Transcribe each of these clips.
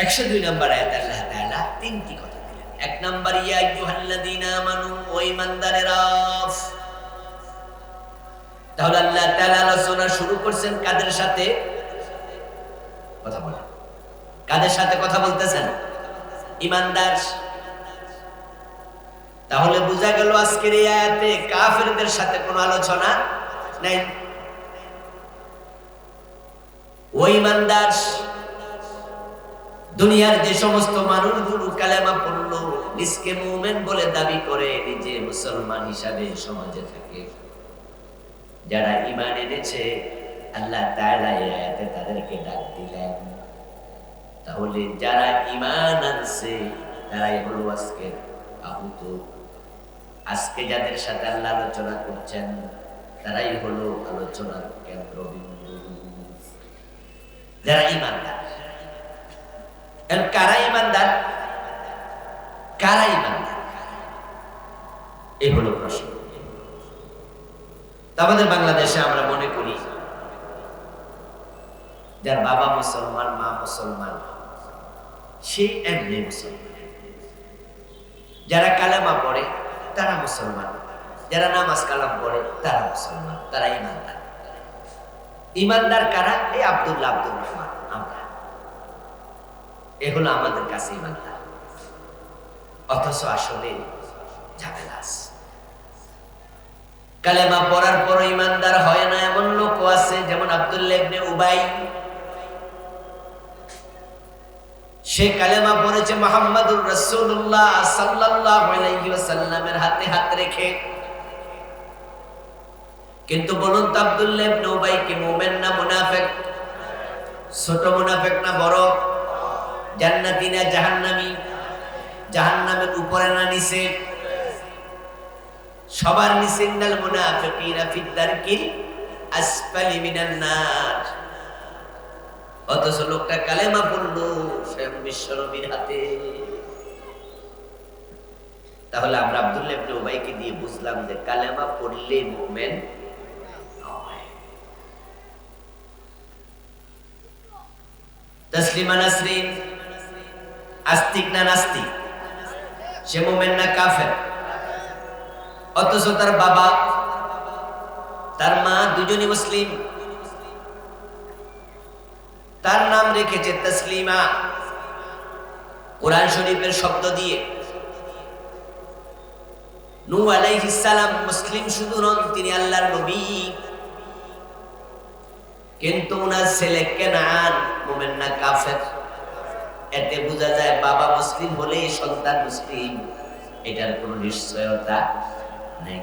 102 নম্বর আয়াতে আল্লাহ তাআলা তিনটি কথা দিলেন। এক নম্বর, ইয়া আইয়ুহাল্লাযীনা আমানু, ও ঈমানদারেরা। তাহলে আল্লাহ তাআলা আলোচনা শুরু করছেন কাদের সাথে? কথা বলেন, কাদের সাথে কথা বলতেছেন? ঈমানদার। তাহলে বোঝা গেল আজকের এই আয়াতে কাফেরদের সাথে কোনো আলোচনা নাই। ওই ঈমানদার দুনিয়ার যে সমস্ত মানুষগুলো কালেমা পড়লো, নিজকে মুমিন বলে দাবি করে, নিজে মুসলমান হিসাবে সমাজে থাকে, যারা ঈমান এনেছে, আল্লাহ তাআলা এই আয়াতে তাদেরকে ডাক দিলেন। তাহলে যারা ঈমান আনছে তারাই হলো আজকে আহত। আজকে যাদের সাথে আল্লাহ আলোচনা করছেন তারাই হলো আলোচনার কেন্দ্রবিন্দু, যারা ঈমানদার। কারা ঈমানদার? কারা ঈমানদার? এই হলো প্রশ্ন। আমাদের বাংলাদেশে আমরা মনে করি যার বাবা মুসলমান, মা মুসলমান, সে এমনি মুসলমান। যারা কালেমা পড়ে তারা মুসলমান, যারা নামাজ কালাম পড়ে তারা মুসলমান, তারা ঈমানদার। ঈমানদার কারা? এই আব্দুল্লাহ, আব্দুল রহমান, আমরা। এ হলো আমাদের কাছে ঈমানদার। অথচ আসলে ঝামেলা আছে। কালেমা পড়ার পর ঈমানদার হয় না এমন লোক আছে, যেমন আব্দুল্লাহ ইবনে উবাই। সে কালেমা পড়েছে মুহাম্মাদুর রাসূলুল্লাহ সাল্লাল্লাহু আলাইহি ওয়াসাল্লামের হাতে হাত রেখে। কিন্তু বলুন তো, আব্দুল্লাহ ইবনে উবাই কি মুমিন না মুনাফিক? ছোট মুনাফিক না বড়? জান্নাতি না জাহান্নামী? জাহান্নামের উপরে না নিচে? সবার নিচে। ইন্নাল মুনাফিকিনা ফিদ দারকিল আসফালি মিনান নার। অথচ লোকটা কালেমা পড়লো স্বয়ং বিশ্বনবীর হাতে। তাহলে আমরা আব্দুল্লাহ ইবনে উবাইকে দিয়ে বুঝলাম যে কালেমা পড়লে মুমিন হয়। তাসলিমা নাসরিন আস্তিক না নাস্তিক? সে মুমিন না কাফের? অথচ তার বাবা, তার মা দুজনই মুসলিম। তার নাম রেখেছে তাসলিমা, কোরআন শরীফের শব্দ দিয়ে। নূহ আলাইহিস সালাম মুসলিম শুধু নন, তিনি আল্লাহর নবী। কিন্তু ওনার ছেলে কেনান মুমিন না কাফের? এতে বোঝা যায় বাবা মুসলিম হলে সন্তান মুসলিম, এটার কোনো নিশ্চয়তা নেই।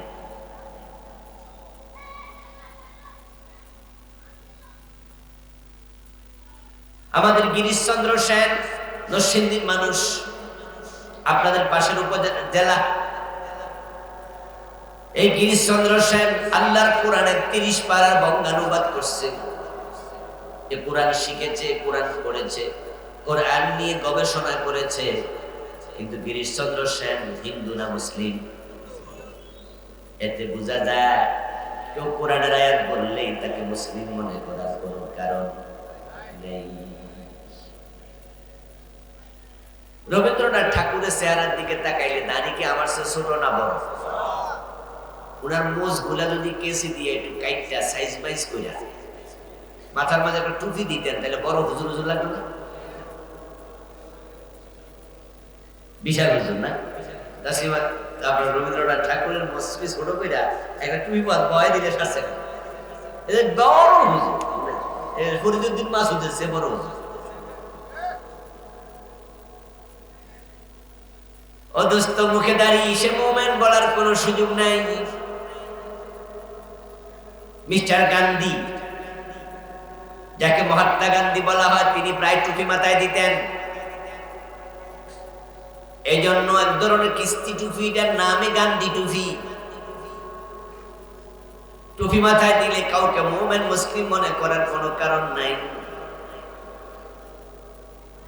আমাদের গিরিশচন্দ্র সেন নরসিংদীর মানুষ, আপনাদের পাশের উপজেলা। এই গিরিশচন্দ্র সেন আল্লাহর কোরআনের 30 পারার বঙ্গানুবাদ করছে। এ কোরআন শিখেছে, কোরআন পড়েছে, কোরআন নিয়ে গবেষণা করেছে। কিন্তু গিরিশচন্দ্র সেন হিন্দু না মুসলিম? এতে বোঝা যায় কেউ কোরআনের আয়াত বললেই তাকে মুসলিম মনে করার কোনো কারণ নেই। রবীন্দ্রনাথ ঠাকুরের চেহারার দিকে তাকাইলে দাড়ি কি আমার চেয়ে ছোট না বড়? ওনার মোজ গুলা যদি কেসি দিয়ে একটু কাইটটা সাইজ বাইজ কইরা মাথার মাঝে একটা টুপি দিতেন, তাহলে বড় হুজুর হুজুর লাগতো না? বিশাল হুজুর না? আপনার রবীন্দ্রনাথ ঠাকুরের মস্তিষ্ক ছোট কইরা একটা টুপি বয় দিলে শাসে বড় হুজুর। ফরিদুদ্দিন মাসুদের সে বড় হুজুর। অদস্ত মুখে দাঁড়িয়ে সে মুমিন বলার কোনো সুযোগ নাই। মিস্টার গান্ধী, যাকে মহাত্মা গান্ধী বলা হয়, তিনি প্রায় টুপি মাথায় দিতেন। এই জন্য এক ধরনের কিস্তি টুপি, এটার নামে গান্ধী টুপি। টুপি মাথায় দিলে কাউকে মুমিন মুসলিম মনে করার কোনো কারণ নাই।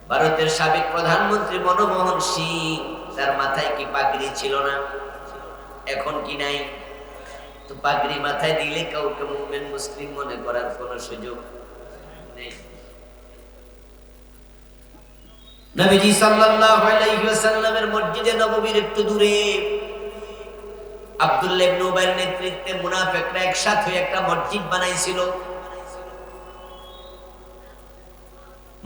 ভারতের সাবেক প্রধানমন্ত্রী মনমোহন সিং, তার মাথায় কি পাগড়ি ছিল না? এখন কি নাই? তো পাগড়ি মাথায় দিলে কাউকে মুমিন মুসলিম মনে করার কোনো সুযোগ নেই। নবীজি সাল্লাল্লাহু আলাইহি ওয়াসাল্লামের মসজিদে নববীর একটু দূরে আব্দুল্লাহ ইবনে উবাইর নেতৃত্বে মুনাফিকরা একসাথে হয়ে একটা মসজিদ বানাইছিল।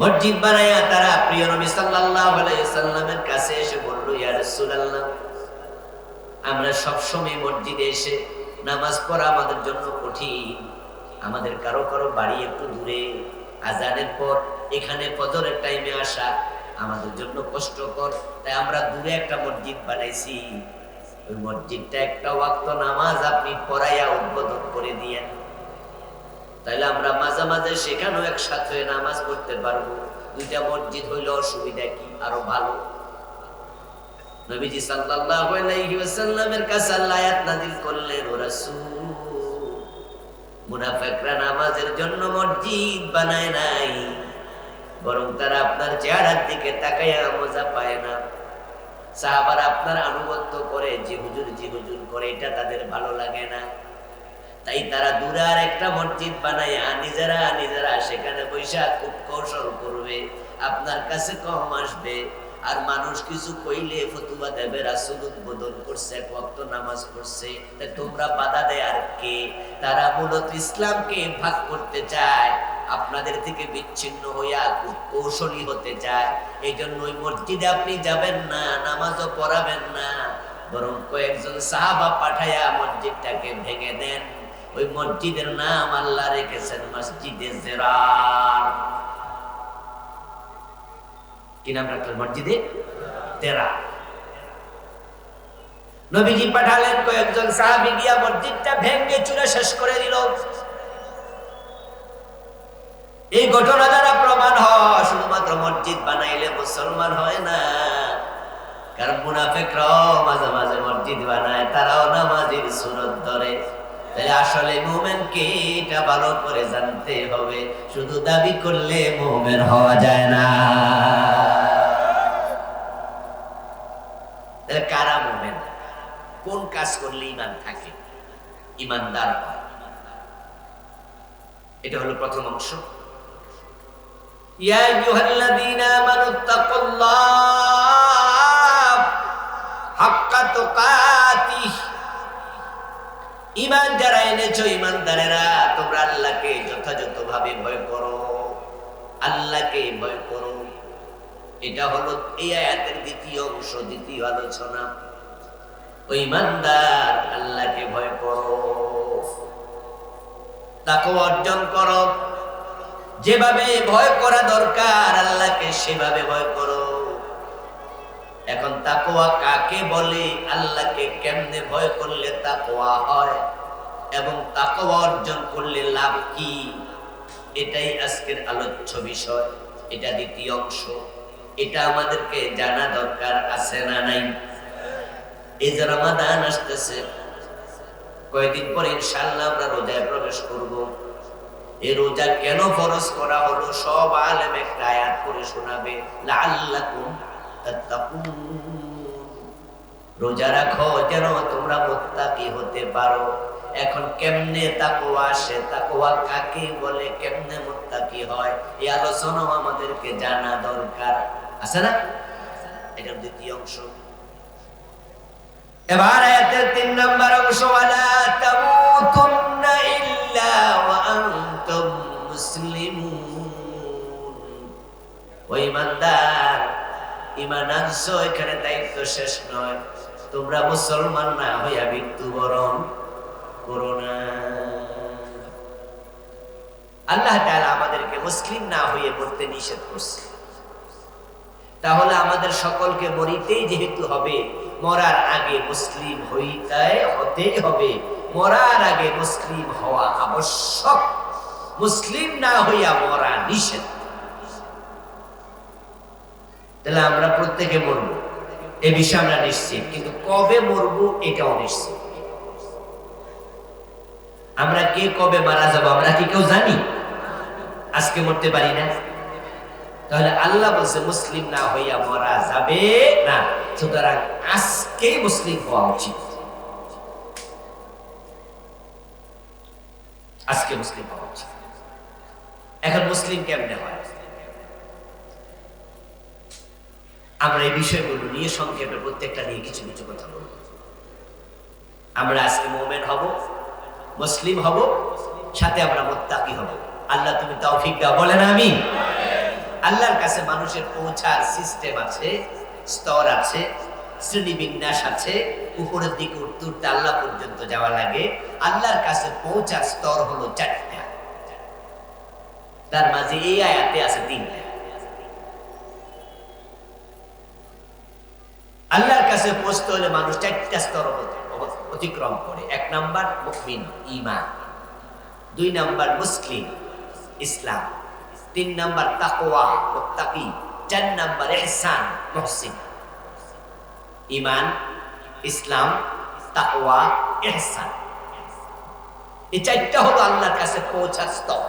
মসজিদ বানায়া তারা প্রিয় নবী সাল্লাল্লাহু আলাইহি ওয়াসাল্লামের কাছে এসে বলল, ইয়া রাসূলুল্লাহ, আমরা সব সময় মসজিদে এসে নামাজ পড়া আমাদের জন্য কঠিন। আমাদের কারো কারো বাড়ি একটু দূরে, আজানের পর এখানে ফজরের টাইমে আসা আমাদের জন্য কষ্টকর, তাই আমরা দূরে একটা মসজিদ বানাইছি। ওই মসজিদটা একটা ওয়াক্ত নামাজ আপনি পড়াইয়া উদ্বোধন করে দিয়েন, তাইলে আমরা মাঝে মাঝে সেখানেও একসাথে হয়ে নামাজ পড়তে পারবো। দুইটা মসজিদ হইলে অসুবিধা কি, আরো ভালো। নবীজি সাল্লাল্লাহু আলাইহি ওয়াসাল্লামের কাছে আল্লাহ আয়াত নাযিল করলেন, ও রাসূল, মুনাফিকরা নামাজের জন্য মসজিদ বানায় নাই, বরং তারা আপনার চেহারার দিকে তাকায়া মজা পায় না। সাহাবারা আপনার আনুগত্য করে, জি হুজুর করে, এটা তাদের ভালো লাগে না। তাই তারা দূরে আর একটা মসজিদ বানায় নিজেরা সেখানে বৈশা খুব কৌশল করবে, আপনার কাছে কম আসবে। আর মানুষ কিছু কইলে ফতুয়া দেবে, রাসূল উদ্বোধন করছে, এক ওয়াক্ত নামাজ পড়ছে, তাই তোমরা বাধা দেয় আর কে? তারা মূলত ইসলামকে ভাগ করতে চায়, আপনাদের থেকে বিচ্ছিন্ন হইয়া খুব কৌশলী হতে চায়। এই জন্য ওই মসজিদে আপনি যাবেন না, নামাজও পড়াবেন না, বরং কয়েকজন সাহাবা পাঠায়া মসজিদটাকে ভেঙে দেন। ওই মসজিদের নাম আল্লাহ রেখেছেন মসজিদে জিরার। কি নাম রাখলেন? মসজিদে জিরার। নবীজি পাঠালেন কয়েকজন সাহাবী গিয়া মসজিদটা ভেঙে চুরে শেষ করে দিল। এই ঘটনা দ্বারা প্রমাণ হয় শুধুমাত্র মসজিদ বানাইলে মুসলমান হয় না, কারণ মুনাফিকরাও মাঝে মাঝে মসজিদ বানায়, তারাও নামাজের সুন্নত ধরে। তাহলে আসলে মুমিন কে এটা ভালো করে জানতে হবে, শুধু দাবি করলে মুমিন হওয়া যায় না। তাহলে কারা মুমিন? কোন কাজ করলে ঈমান থাকে, ঈমানদার হয়? এটা হলো প্রথম অংশ। ইয়া আইয়ুহাল্লাযীনা আমানুত্তাকুল্লাহ হাক্কা তুকাতিহ। ঈমান যারা এনেছো, ঈমানদারেরা, তোমরা আল্লাহকে যথাযথভাবে ভয় করো, আল্লাহকে ভয় করো। এটা হলো এই আয়াতের দ্বিতীয় অংশ, দ্বিতীয় আলোচনা। ওই ঈমানদার আল্লাহকে ভয় করো, তাকওয়া অর্জন করো। যেভাবে ভয় করা দরকার আল্লাহকে, সেভাবে ভয় করো। এখন তাকওয়া কাকে বলে, আল্লাহকে কেমনে ভয় করলে তাকওয়া হয়, এবং তাকওয়া অর্জন করলে লাভ কি, এটাই আজকের আলোচ্য বিষয়। এটা দ্বিতীয় অংশ। এটা আমাদেরকে জানা দরকার আছে না নাই? এই যে রমাদান আসতেছে, কয়েকদিন পরে ইনশাআল্লাহ আমরা রোজায় প্রবেশ করব। এই রোজা কেন ফরজ করা হলো, সব আলেম একটা আয়াত করে শোনাবে, লাআল্লাকুম তাত্তাকুন। রোজা রাখো যেন তোমরা মুত্তাকি হতে পারো। এখন কেমনে তাকওয়া আসে, তাকওয়া কাকে বলে, কেমনে মুত্তাকি হয়, এই আলোচনাও আমাদেরকে জানা দরকার আছে না? এটা দ্বিতীয় অংশ। এবার আয়াতের 3 নম্বর অংশ, ওয়ালা তামুতুন্না ইল্লা ওয়া আনতুম মুসলিমুন। ওই ইমানদার, ঈমান আনছো, এখানে দায়িত্ব শেষ নয়। তোমরা মুসলমান না হইয়া মৃত্যুবরণ করো না। আল্লাহ তাআলা আমাদেরকে মুসলিম না হয়ে মরতে নিষেধ করছে। তাহলে আমাদের সকলকে মরিতেই যেহেতু হবে, মরার আগে মুসলিম হতেই হবে। মরার আগে মুসলিম হওয়া আবশ্যক, মুসলিম না হইয়া মরা নিষেধ। তাহলে আমরা প্রত্যেকে মরবো, এ বিষয়ে আমরা নিশ্চিত, কিন্তু কবে মরবো এটা অনিশ্চিত। আমরা কে কবে মারা যাবো আমরা কি কেউ জানি? আজকে মরতে পারি না। তাহলে আল্লাহ বলছে মুসলিম না হইয়া মরা যাবে না, সুতরাং আজকেই মুসলিম হওয়া উচিত। আজকে মুসলিম হওয়া উচিত। এখন মুসলিম কেমনে হয়? আমরা এই বিষয়গুলো নিয়ে সংক্ষেপে প্রত্যেকটা নিয়ে কিছু কিছু কথা বলব। আমরা আজকে মুমিন হব, মুসলিম হব, সাথে আমরা মুত্তাকি হব। আল্লাহ তুমি তৌফিক দাও, বলেন আমিন। আল্লাহর কাছে মানুষের পৌঁছার সিস্টেম আছে, স্তর আছে, শ্রেণীবিন্যাস আছে। উপরের দিকে উঠতে উঠতে আল্লাহ পর্যন্ত যাওয়া লাগে। আল্লাহর কাছে পৌঁছার স্তর হলো 4টা, তার মাঝে এই আয়াতে আছে 3টা। আল্লাহর কাছে পৌঁছতে হলে মানুষ 4টা স্তর অতিক্রম করে। 1 নাম্বার মুমিন, ঈমান। 2 নাম্বার মুসলিম, ইসলাম। 3 নাম্বার তাকওয়া, মুত্তাকি। 4 নাম্বার ইহসান, মুহসিন। ঈমান, ইসলাম, তাকওয়া, ইহসান, এই 4টা হলো আল্লাহর কাছে পৌঁছার স্তর।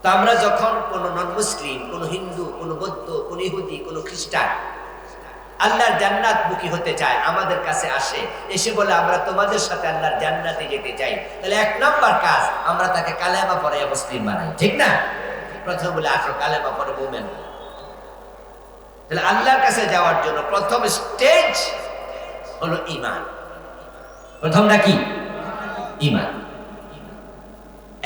তো আমরা যখন কোন নন মুসলিম, কোন হিন্দু, কোন বৌদ্ধ, কোন ইহুদি, কোন খ্রিস্টান আল্লাহর জান্নাত মুখী হতে চায়, আমাদের কাছে আসে, এসে বলে আমরা তোমাদের সাথে আল্লাহর জান্নাতে যেতে চাই, তাহলে 1 নাম্বার কাজ আমরা তাকে কালেমা পড়ে মুসলিম বানাই, ঠিক না? প্রথম বলে আসো কালেমা পড়ে মুমিন। তাহলে আল্লাহর কাছে যাওয়ার জন্য প্রথম স্টেজ হলো ঈমান। প্রথমটা কি? ঈমান।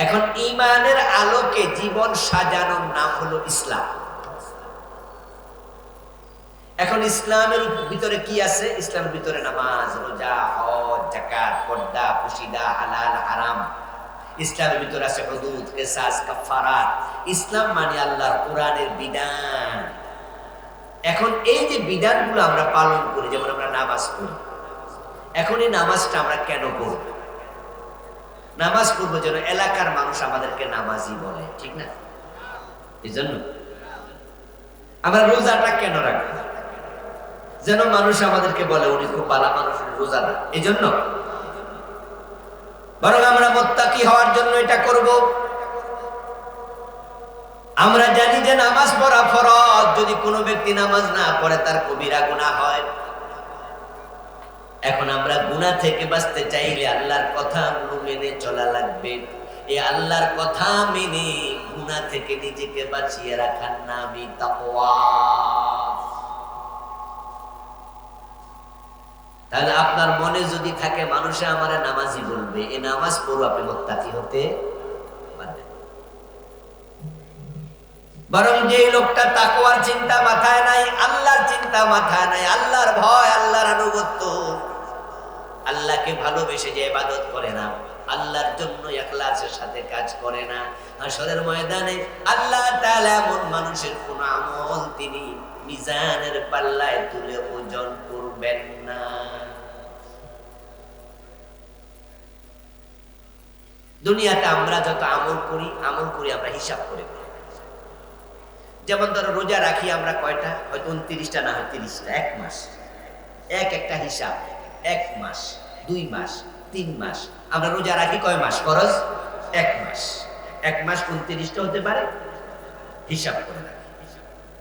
এখন ঈমানের আলোকে জীবন সাজানোর নাম হলো ইসলাম। এখন ইসলামের ভিতরে কি আছে? ইসলামের ভিতরে নামাজ, রোজা, হজ, যাকাত, পর্দা, পুশিদা, হালাল, হারাম। ইসলামের ভিতরে আছে হুদুদ, কিসাস, কাফারাত। ইসলাম মানে আল্লাহর কোরআনের বিধান। এখন এই যে বিধানগুলো আমরা পালন করি, যেমন আমরা নামাজ পড়ি, এখন এই নামাজটা আমরা কেন পড়ব? নামাজ পড়বো যেন এলাকার মানুষ আমাদেরকে নামাজি বলে, ঠিক না? এই জন্য আমরা রোজাটা কেন রাখবো? যেন মানুষ আমাদেরকে বলে উনি খুব ভালো মানুষ, রোজাদার। এই জন্য বরং আমরা মুত্তাকি হওয়ার জন্য এটা করব। আমরা জানি যে নামাজ পড়া ফরজ, যদি কোনো ব্যক্তি নামাজ না পড়ে তার কবিরা গুনাহ হয়। এখন আমরা গুনাহ থেকে বাঁচতে চাইলে আল্লাহর কথাগুলো মেনে চলা লাগবে। এই আল্লাহর কথা মেনে গুনাহ থেকে নিজেকে বাঁচিয়ে রাখার নামই তাকওয়া। তাহলে আপনার মনে যদি থাকে মানুষে আমারে নামাজি বলবে, এই নামাজ পড়ো, আপনি মুত্তাকি হতে পারবেন। বরং যে লোকটা তাকওয়ার চিন্তা মাথায় নাই, আল্লাহর চিন্তা মাথায় নাই, আল্লাহর ভয়, আল্লাহর আনুগত্য, আল্লাহকে ভালোবেসে যে ইবাদত করে না, আল্লাহর জন্য ইখলাসের সাথে কাজ করে না, হাশরের ময়দানে আল্লাহ তাআলা এমন মানুষের কোন আমল তিনি মিজানের পাল্লায় তুলে ওজন করবেন না। দুনিয়াতে আমরা যত আমল করি আমরা হিসাব করে করি। যেমন ধরো রোজা রাখি আমরা কয়টা? হয়তো 29টা, না হয় 30টা। 1 মাস, একটা হিসাব। 1 মাস, 2 মাস, 3 মাস। আমরা রোজা রাখি কয় মাস? ফরজ 1 মাস। 1 মাস 29টা হতে পারে, হিসাব করে রাখি।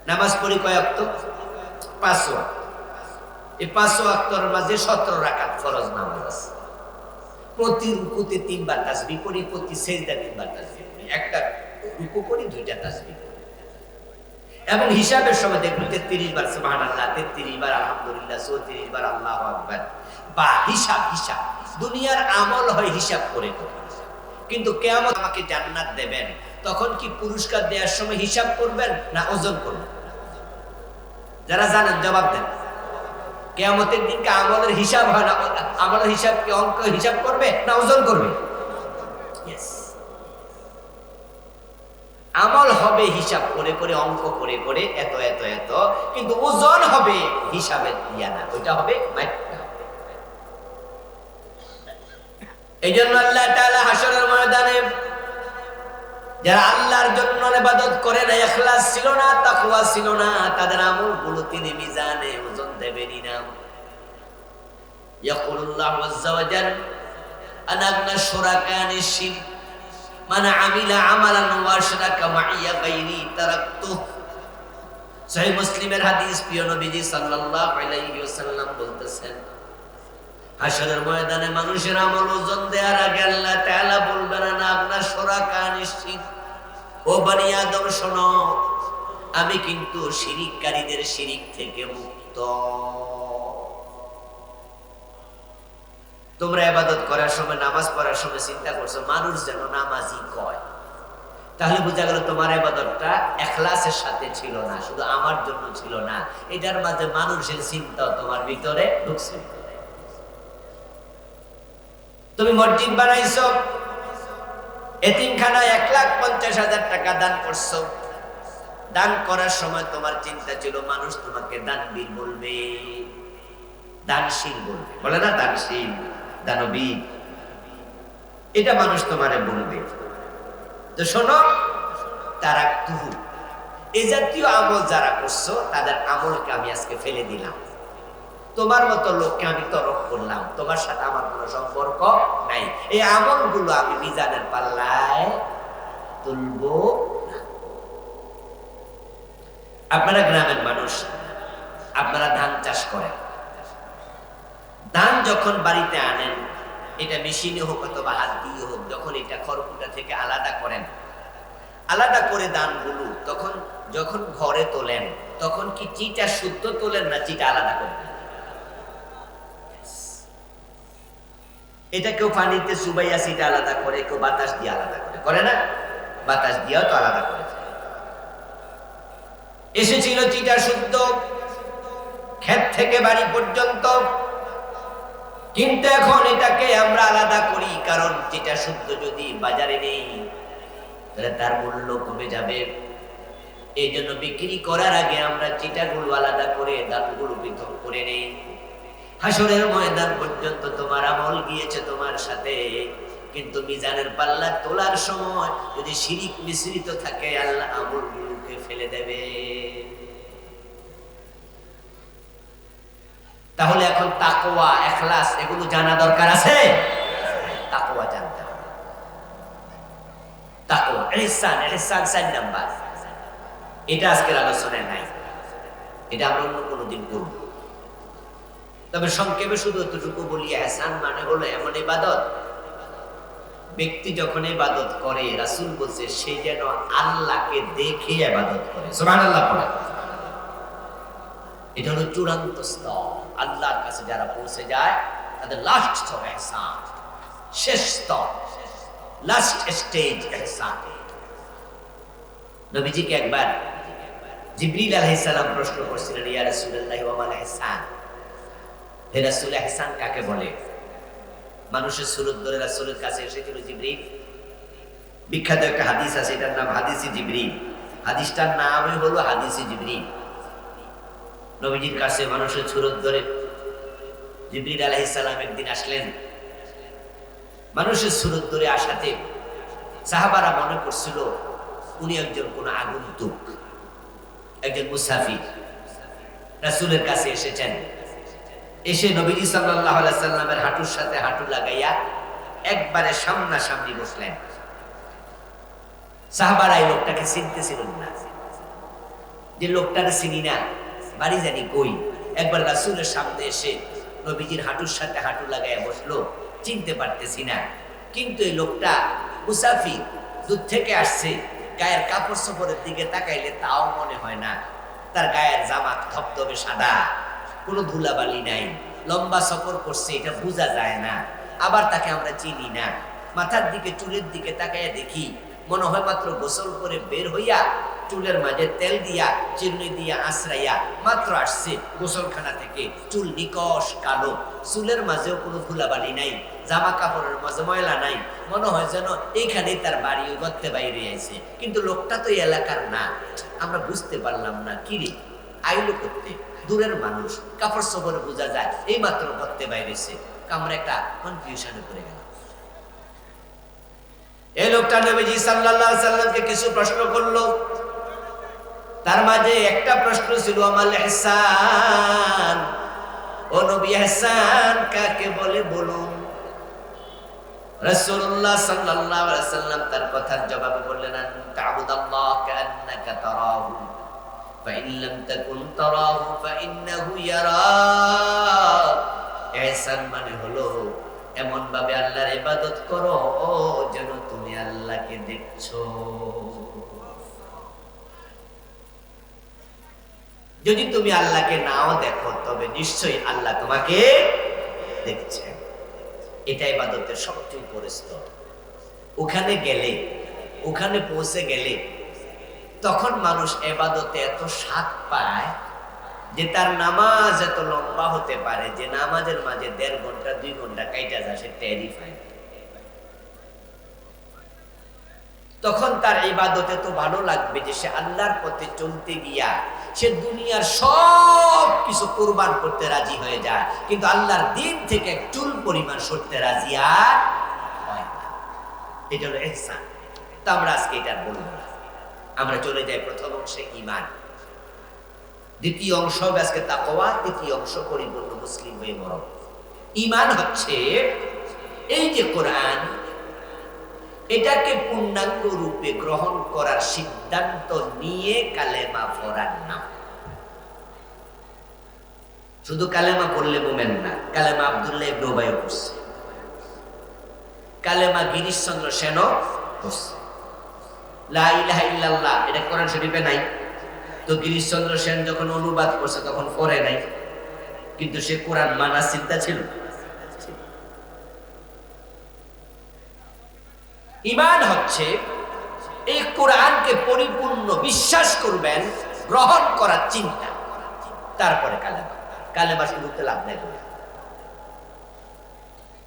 নামাজ পড়ি কয় ওয়াক্ত? 5 ওয়াক্ত। এই 5 ওয়াক্তের মাঝে 17 রাকাত ফরজ নামাজ আছে। প্রতি রুকুতে 3 বার তাসবিহ পড়ি, প্রতি সিজদা 3 বার তাসবিহ পড়ি। একটা রুকু করি, 2টা তাসবিহ পড়ি। এবং হিসাবের সময় দেখবেন 33 বার সুবহানাল্লাহ, 33 বার আলহামদুলিল্লাহ, 34 বার আল্লাহু আকবার। বা হিসাব। দুনিয়ার আমল হয় হিসাব করে করে। কিন্তু কিয়ামত আমাকে জান্নাত দেবেন, তখন কি পুরস্কার দেওয়ার সময় হিসাব করবেন না ওজন করবেন? যারা জানেন জবাব দেন। কিয়ামতের দিনকে আমলের হিসাব হয় না, আমলের হিসাব কি অঙ্ক হিসাব করবে না ওজন করবে? ইয়েস, আমল হবে হিসাব করে করে, অঙ্ক করে করে, এত এত এত, কিন্তু ওজন হবে হিসাবে দিয়া না, ওইটা হবে মাইকটা। এই জন্য আল্লাহ তাআলা হাশরের ময়দানে যারা আল্লাহর জন্য ইবাদত করে না, ইখলাস ছিল না, তাকওয়া ছিল না, তাদের আমলগুলো তিনি মিজানে ওজন দেবেনই না। ইয়াকুলুল্লাহু আযজা ওয়া জাল আনা আগনা শুরাকা আনিশ শিরক মান আমিলা আমালান ওয়া আশরাকা মাইয়া গায়রি তারাকতুহু। সহিহ মুসলিমের হাদিস, প্রিয় নবীজি সাল্লাল্লাহু আলাইহি ওয়াসাল্লাম বলতেছেন, হাশরের ময়দানে মানুষের আমল ওজন দেওয়ার আগে আল্লাহ তাআলা বলবেন, আনা আগনা শুরাকা আনিশ শিরক, ও বনি আদম শোনো, আমি কিন্তু শিরিককারীদের শিরিক থেকে মুক্ত। তোমরা ইবাদত করার সময়, নামাজ পড়ার সময় চিন্তা করছো মানুষ যেন নামাজি কয়, তাহলে বোঝা গেল তোমার ইবাদতটা ইখলাসের সাথে ছিল না, শুধু আমার জন্য ছিল না, এটার মাঝে মানুষের চিন্তা তোমার ভিতরে ঢুকছে। তুমি মসজিদ বানাইছো, এতিমখানায় 1,50,000 টাকা দান করছো। দান করার সময় তোমার চিন্তা ছিল মানুষ তোমাকে দানবীর বলবে, দানশীল বলবে, বলে না দানশীল, দানবীর, এটা মানুষ তোমারে বলবে। তো শোনো, তারা তুহু, এই জাতীয় আমল যারা করছো তাদের আমলকে আমি আজকে ফেলে দিলাম। তোমার মতো লোককে আমি তরক করলাম, তোমার সাথে আমার কোনো সম্পর্ক নাই। এই আমলগুলো আমি মিজানের পাল্লায় তুলবো না। আপনারা গ্রামের মানুষ, আপনারা ধান চাষ করেন। ধান যখন বাড়িতে আনেন, এটা মেশিনে হোক অথবা হাত দিয়ে হোক, যখন এটা খড়কুটা থেকে আলাদা করেন, আলাদা করে ধানগুলো তখন যখন ঘরে তোলেন, তখন কি চিটা শুদ্ধ তোলেন না চিটা আলাদা করেন? এটা কেউ পানিতে চুবাইয়া চিটা আলাদা করে, কেউ বাতাস দিয়ে আলাদা করে, করে না? বাতাস দিয়েও তো আলাদা করে। এসেছিল চিটা শুদ্ধ ক্ষেত থেকে বাড়ি পর্যন্ত, কিন্তু এখন এটাকে আমরা আলাদা করি, কারণ চিটা শুদ্ধ যদি বাজারে নেই তাহলে তার মূল্য কমে যাবে। এই জন্য বিক্রি করার আগে আমরা চিটাগুলো আলাদা করে দামগুলো পৃথক করে নেই। হাসরের ময়দান পর্যন্ত তোমার আমল গিয়েছে তোমার সাথে, কিন্তু মিজানের পাল্লা তোলার সময় যদি শিরিক মিশ্রিত থাকে, আল্লাহ আমলগুলোকে ফেলে দেবে। তাহলে এখন তাকওয়া, ইখলাস এগুলো জানা দরকার আছে। তাকওয়া জানতে হবে। তাকওয়া, ইহসান, ইহসান 4 নাম্বার। এটা আজকের আলোচনায় নাই, এটা আমরা অন্য কোনো দিন করব। তবে সংক্ষেপে শুধু এতটুকু বলি, ইহসান মানে হলো এমন ইবাদত, ব্যক্তি যখন ইবাদত করে, রাসূল বলছে সে যেন আল্লাহকে দেখে ইবাদত করে। সুবহানাল্লাহ পড়ে। এটা হলো চূড়ান্ত স্তর। আল্লাহর কাছে যারা পৌঁছে যায় তাদের লাস্ট স্তর ইহসান, শেষ স্তর, লাস্ট স্টেজ ইহসান। নবীজিকে একবার জিবরিল আলাইহিস সালাম প্রশ্ন করছিলেন, ইয়া রাসূলুল্লাহ ওয়া মাল ইহসান, হে রাসূল ইহসান কাকে বলে? মানুষের সুরত ধরে রাসূলের কাছে এসেছিল জিবরিল। বিখ্যাত একটা হাদিস আছে, এটার নাম হাদিসে জিবরিল। হাদিসটার নামই হলো হাদিসে জিবরিল। নবীজির কাছে মানুষের সুরত ধরে জিবরিল আলাইহিস সালাম একদিন আসলেন। মানুষের সুরত ধরে আসাতে সাহাবারা মনে করছিল উনি একজন কোন আগন্তুক, একজন মুসাফির রাসূলের কাছে এসেছেন। এসে নবীজি সাল্লাল্লাহু আলাইহি সাল্লামের হাঁটুর সাথে হাঁটু লাগাইয়া একবারে সামনাসামনি বসলেন। সাহাবারা এই লোকটাকে চিনতেছিলেন না, যে লোকটাকে চিনি না, বাড়ি জানি কই। একবার রাসূলের সামনে এসে নবীজির হাঁটুর সাথে হাঁটু লাগাইয়া বসলো, চিনতে পারতেছি না। কিন্তু এই লোকটা মুসাফির, দূর থেকে আসছে, গায়ের কাপড় চোপড়ের দিকে তাকাইলে তাও মনে হয় না। তার গায়ের জামা ধবধবে সাদা, কোনো ধুলাবালি নাই, লম্বা সফর করছে, এটা বোঝা যায় না। আবার তাকে আমরা চিনি না। মাথার দিকে, চুলের দিকে তাকাইয়া দেখি মনে হয় মাত্র গোসল করে বের হইয়া চুলের মাঝে তেল দিয়া, চিরুনি দিয়া আশ্রাইয়া মাত্র আসছে গোসলখানা থেকে। চুল নিকশ কালো, চুলের মাঝেও কোনো ধুলাবালি নাই, জামা কাপড়ের মাঝে ময়লা নাই। মনে হয় যেন এইখানেই তার বাড়ি, ওই গর্তে বাইরে আইছে। কিন্তু লোকটা তো এই এলাকার না। আমরা বুঝতে পারলাম না, কিরে আইলো করতে, দূরের মানুষ, কাপড় চোপড়ে বোঝা যায়, এই মাত্র গর্তে বাইরেছে। আমরা একটা কনফিউশনে পড়ে গেলাম। এই লোকটা নবীজি সাল্লাল্লাহু আলাইহি সাল্লামকে কিছু প্রশ্ন করলো। তার মাঝে একটা প্রশ্ন ছিল, আমাল ইহসান, ও নবী ইহসান কাকে বলে বলুন। রাসূলুল্লাহ সাল্লাল্লাহু আলাইহি সাল্লাম তার কথার জবাবে বললেন, তা'বুদাল্লাহ কান্নাকা তারাহু ফাইন লাম তাকুন তারাহু ফাইন্নাহু ইয়ারাক। ইহসান মানে হলো এমন ভাবে আল্লাহর ইবাদত করো যেন তুমি আল্লাহকে দেখছো। যদি তুমি আল্লাহকে নাও দেখো তবে নিশ্চয়ই আল্লাহ তোমাকে দেখছেন। এটা ইবাদতের সবচেয়ে উপরের স্তর। ওখানে গেলে, ওখানে পৌঁছে গেলে তখন মানুষ ইবাদতে এত স্বাদ পায় যে তার নামাজ এত লম্বা হতে পারে যে নামাজের মাঝে 1.5 ঘন্টা 2 ঘন্টা কাইটা যায়, সে টেরই পায়। তখন তার ইবাদতে তো ভালো লাগবে যে সে আল্লাহর পথে চলতে গিয়া সে দুনিয়ার সব কিছু কুরবান করতে রাজি হয়ে যায়, কিন্তু আল্লাহর দিন থেকে এক চুল পরিমাণ সরতে রাজি আর হয় না। এটা হলো ইহসান। তো আমরা আজকে এটা বলবো না, আমরা চলে যাই প্রথম অংশে ঈমান, দ্বিতীয় অংশ আজকে তাকওয়া, তৃতীয় অংশ পরিপূর্ণ মুসলিম হয়ে মরণ। ঈমান হচ্ছে এই যে কোরআন, এটাকে পূর্ণাঙ্গ রূপে গ্রহণ করার সিদ্ধান্ত নিয়ে কালেমা পড়ার নাম। শুধু কালেমা পড়লে মুমিন না, কালেমা আব্দুল্লাহ ইবনে উবাই পড়ছে, কালেমা গিরিশচন্দ্র সেনও পড়ছে। লা ইলাহা ইল্লাল্লাহ এটা কোরআন শরীফে নাই, তো গিরিশচন্দ্র সেন যখন অনুবাদ করছে তখন পড়ে নাই, কিন্তু সে কোরআন মানার চিন্তা ছিল। ঈমান হচ্ছে এই কোরআনকে পরিপূর্ণ বিশ্বাস করবেন, গ্রহণ করার চিন্তা, তারপরে কালেমা। কালেমা শুরুতে লাভ নাই,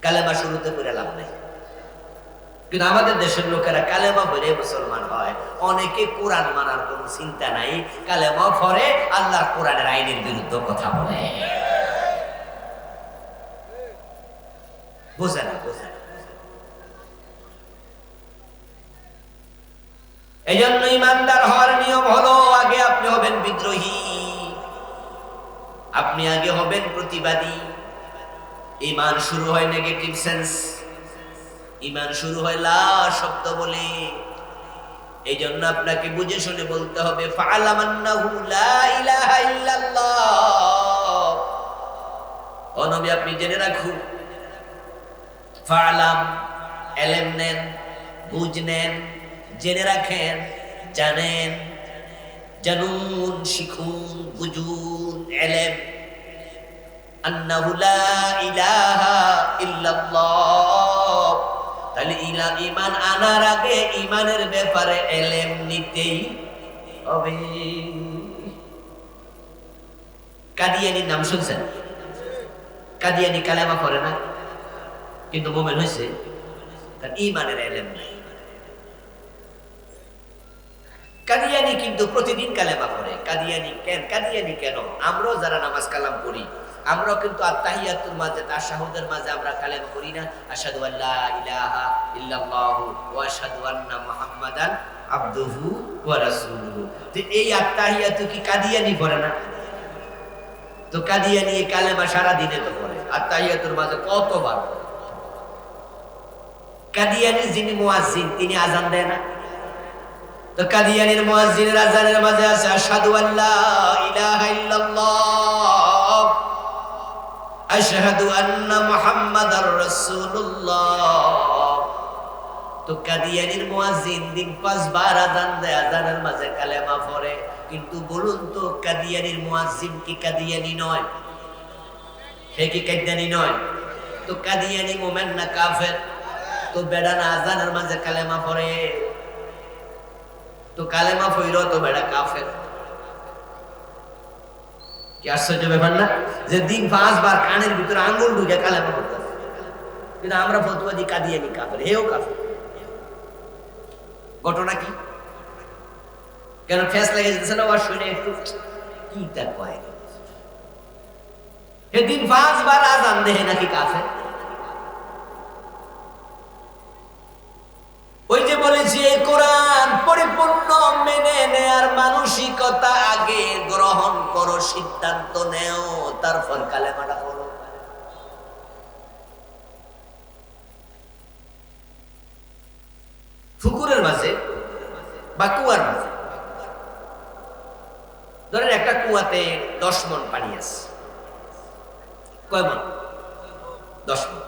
কালেমা শুরুতে করে লাভ নাই। কিন্তু আমাদের দেশের লোকেরা কালেমা পড়ে মুসলমান হয়, অনেকে কোরআন মানার কোন চিন্তা নাই, কালেমা পড়ে আল্লাহর কোরআনের আইনের বিরুদ্ধে কথা বলে। বোঝে না, বোঝে না। এই জন্য ইমানদার হওয়ার নিয়ম হলো আগে আপনি হবেন বিদ্রোহী, আপনি আগে হবেন প্রতিবাদী। ঈমান শুরু হয় নেগেটিভ সেন্স, ঈমান শুরু হয় লা শব্দ বলে। এই জন্য আপনাকে বুঝে শুনে বলতে হবে ফা'লাম আন্নাহু লা ইলাহা ইল্লাল্লাহ। ও নবী আপনি জেনে রাখুন, ফা'লাম ইলম নেন, বুঝ নেন, জেনে রাখেন, জানেন, জানুন, শিখুন, বুঝুন, ইলম আন্নাহু লা ইলাহা ইল্লাল্লাহ। তাহলে ঈমান আনার আগে ঈমানের ব্যাপারে ইলম নিতেই হবে। কাদিয়ানির নাম শুনছেন? কাদিয়ানি কালেমা পড়ে না, কিন্তু মুমিন হয়েছে, তার ঈমানের ইলম নাই। কাদিয়ানি কিন্তু প্রতিদিন কালেমা পড়ে। কাদিয়ানি কেন? আমরাও যারা নামাজ কালাম পড়ি, আমরাও কিন্তু আত্তাহিয়াতুর মাঝে, তাশাহুদের মাঝে আমরা কালেমা পড়ি না? আশহাদু আল্লা ইলাহা ইল্লাল্লাহু ওয়া আশহাদু আন্না মুহাম্মাদান আবদুহু ওয়া রাসূলুহু। তো এই আত্তাহিয়াতু কি কাদিয়ানি পড়ে না? তো কাদিয়ানি এই কালেমা সারা দিনে তো পড়ে, আত্তাহিয়াতুর মাঝে কতবার পড়ে। কাদিয়ানি যিনি মুয়াজ্জিন তিনি আযান দেয় না? তো কাদিয়ানির মুয়াজ্জিনের আযানের মাঝে আছে আশহাদু আল্লা ইলাহা ইল্লাল্লাহ আশহাদু আন্না মুহাম্মাদার রাসূলুল্লাহ। তো কাদিয়ানির মুয়াজ্জিন দিন 5 বার আযান দেয়, আযানের মাঝে কালেমা পড়ে। কিন্তু বলুন তো কাদিয়ানির মুয়াজ্জিন কি কাদিয়ানি নয়? সে কি কাদিয়ানি নয়? তো কাদিয়ানি মুমিন না কাফের? তো বেড়া না আযানের মাঝে কালেমা পড়ে, তো কালেমা পড়লো তো বেড়া কাফের। কি আশ্চর্য ব্যাপার না, যে দিন 5 বার কানের ভিতরে আঙ্গুল ঢুকে কালেমা পড়তেছে, কিন্তু আমরা ফতোয়া দিই কাদিয়ানি কাফের, হেও কাফের। ঘটনা কি? কেন ফেস লেগে যেতেছে না? ওয়াজ শুনে একটু কি তার কয়, এদিন 5 বার আযান দেয় নাকি কাফের? ওই যে বলেছি এই কোরআন পরিপূর্ণ মেনে নেয়ার মানসিকতা আগে গ্রহণ করো, সিদ্ধান্ত নেও, তারপর কালেমাটা পড়ো। পুকুরের মাঝে বা কুয়ার মাঝে, ধরেন একটা কুয়াতে 10 মণ পানি আছে। কয় মণ? 10 মণ।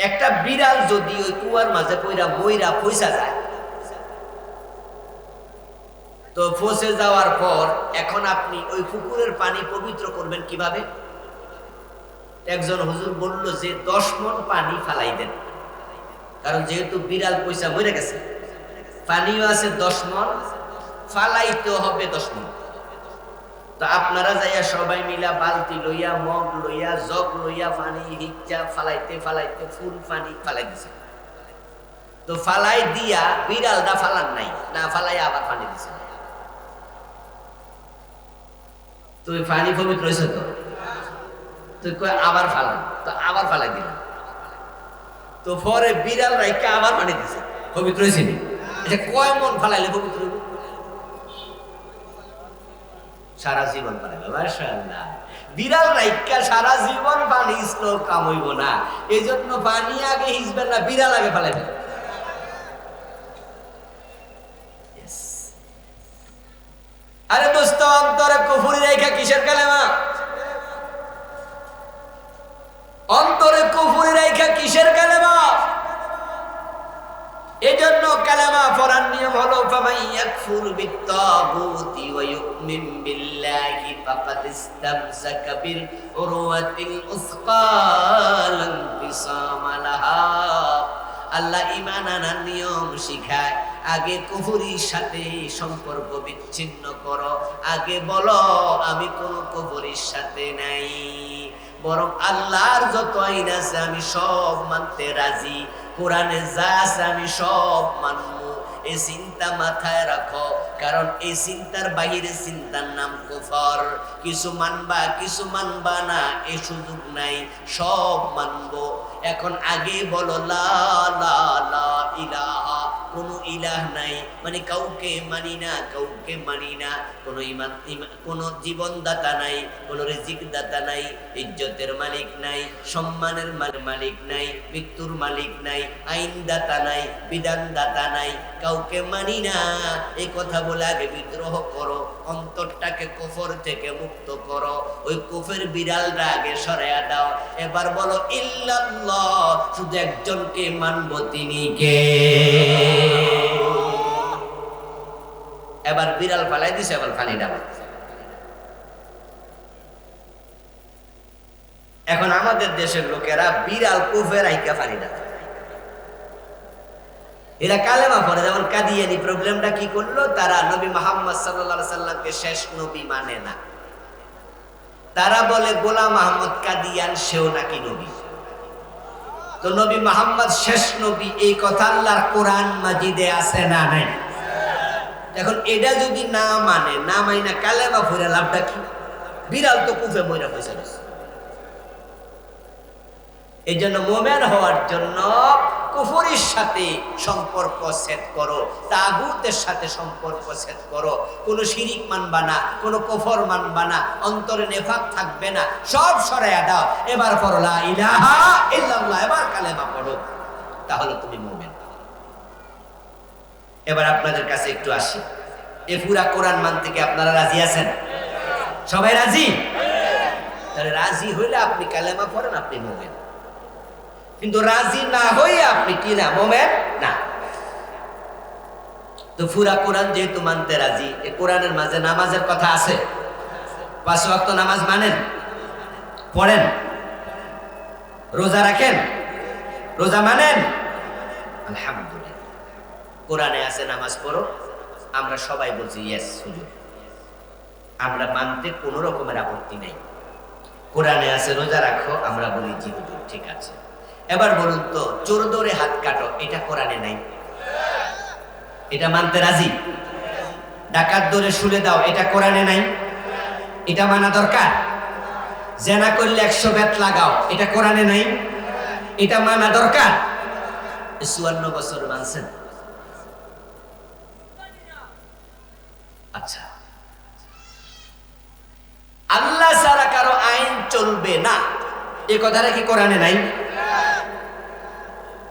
একটা বিড়াল যদি ওই কুয়ার মাঝে পইরা মইরা পয়সা যায়, তো ফসে যাওয়ার পর এখন আপনি ওই পুকুরের পানি পবিত্র করবেন কিভাবে? একজন হুজুর বলল যে 10 মণ পানি ফালাই দেন, কারণ যেহেতু বিড়াল পয়সা মরে গেছে, পানিও আছে 10 মণ, ফালাইতে হবে 10 মণ। তো আপনারা যাইয়া সবাই মিলা বালতি লইয়া, মগ লইয়া, জগ লইয়া পানি হিচ্চা ফালাইতে ফালাইতে ফুল পানি ফালাই দিছে। তো ফালাই দিয়া বিড়ালটা ফালান নাই, না ফালাই আবার পানি দিছে। তুই পানি পবিত্র হয়েছে তো, তুই কই আবার ফালান, তো আবার ফালাই দিলাম। তো পরে বিড়াল রাইকা আবার পানি দিছে, পবিত্র হয়েছে। এটা কয় মন ফালাইলে পবিত্র হইব? সারা জীবন ফালাইবে। মাশাআল্লাহ, বিড়াল রাইকা সারা জীবন পানি ইসলো কাম হইব না। এই জন্য পানি আগে হিসবেন না, বিড়াল আগে ফালাইবেন। আরে দোস্ত, অন্তরে কুফরি রেখা কিসের কালেমা? অন্তরে কুফরি রেখা কিসের কালেমা? এজন্য কালেমা পড়ার নিয়ম হলো ফামান ইয়াকফুর বিত্তাগুতি ওয়া ইউমিন বিল্লাহি ফাকাদ ইসতামসাকা বিল উরওয়াতিল উসকা লা ইনফিসামা লাহা। আল্লাহ ঈমান আনার নিয়ম শিখায়। আগে কুফরির সাথে সম্পর্ক বিচ্ছিন্ন করো, আগে বলো আমি কোন কুফরির সাথে নাই, বরং আল্লাহর যত আইন আছে আমি সব মানতে রাজি, কোরআনে যা আছে আমি সব মানব। এই চিন্তা মাথায় রাখো, কারণ এই চিন্তার বাহিরে চিন্তার নাম কুফর। কিছু মানবা কিছু মানবা না এই সুযোগ নাই, সব মানবো। এখন আগে বলো লা লা লা ইলাহা, কোনো ইলাহ নাই, মানে কাউকে মানি না, কাউকে মানি না। কোনো ইমান, কোনো জীবনদাতা নাই, কোনো রিজিক দাতা নাই, ইজ্জতের মালিক নাই, সম্মানের মালিক নাই, মৃত্যুর মালিক নাই, আইন দাতা নাই, বিধান দাতা নাই, কাউকে মানি না। এই কথা বলে আগে বিদ্রোহ করো, অন্তরটাকে কুফর থেকে মুক্ত করো, ওই কুফের বিড়ালটা আগে সরাইয়া দাও। এবার বলো ইল্লাল্লাহ, শুধু একজনকে মানবো, তিনি কে? এবার বিড়াল ফালাই দিছে, এবার পানি ডাল। এখন আমাদের দেশের লোকেরা বিড়াল কুফের আইকা পানি ডাল। এরা কালেমা পড়ে, যেমন কাদিয়ানি প্রবলেমটা কি করলো, তারা নবী মুহাম্মদ সাল্লাল্লাহু আলাইহি সাল্লামকে শেষ নবী মানে না। তারা বলে গোলাম আহমদ কাদিয়ান সেও নাকি নবী। তো নবী মুহাম্মদ শেষ নবী, এই কথা আল্লাহর কোরআন মাজিদে আছে না নাই? এখন এটা যদি না মানে, না মাইনা কালেমা পড়ে লাভটা কি? বিড়াল তো কুফে মইরা পয়সা দিছে। এই জন্য মুমিন হওয়ার জন্য কুফরির সাথে সম্পর্ক সেট করো, তাগুতের সাথে সম্পর্ক সেট করো। কোনো শিরিক মানবা না, কোনো কুফর মানবা না, অন্তরে নেফাক থাকবে না, সব সরাইয়া দাও। এবার পড়ো লা ইলাহা ইল্লাল্লাহ, এবার কালেমা পড়ো, তাহলে তুমি মুমিন। এবার আপনাদের কাছে একটু আসি, এই পুরা কোরআন মানতে কি আপনারা রাজি আছেন? সবাই রাজি? তাহলে রাজি হইলে আপনি কালেমা পড়েন, আপনি মুমিন। কিন্তু রাজি না হইয়া আপনি কি না? মুমিন না। তো পুরা কোরআন যেহেতু মানতে রাজি, এই কোরআনের মাঝে নামাজের কথা আছে। 5 ওয়াক্ত নামাজ মানেন, পড়েন, রোজা রাখেন, রোজা মানেন, আলহামদুলিল্লাহ। কোরআনে আছে নামাজ পড়ো, আমরা সবাই বলছি ইয়েস হুজুর, আমরা মানতে কোনো রকমের আপত্তি নাই। কোরআনে আছে রোজা রাখো, আমরা বলি জি হুজুর ঠিক আছে। এবার বলুন তো, চোর ধরে হাত কাটো, এটা কোরআনে নাই, এটা মানতে রাজি? ডাকাত ধরে শুলে দাও, এটা কোরআনে নাই, এটা মানা দরকার। জেনা করলে 100 বেত লাগাও, এটা কোরআনে নাই, এটা মানা দরকার। 54 বছর মানছেন? আচ্ছা, আল্লাহ ছাড়া কারো আইন চলবে না, এই কথাটা কি কোরআনে নাই?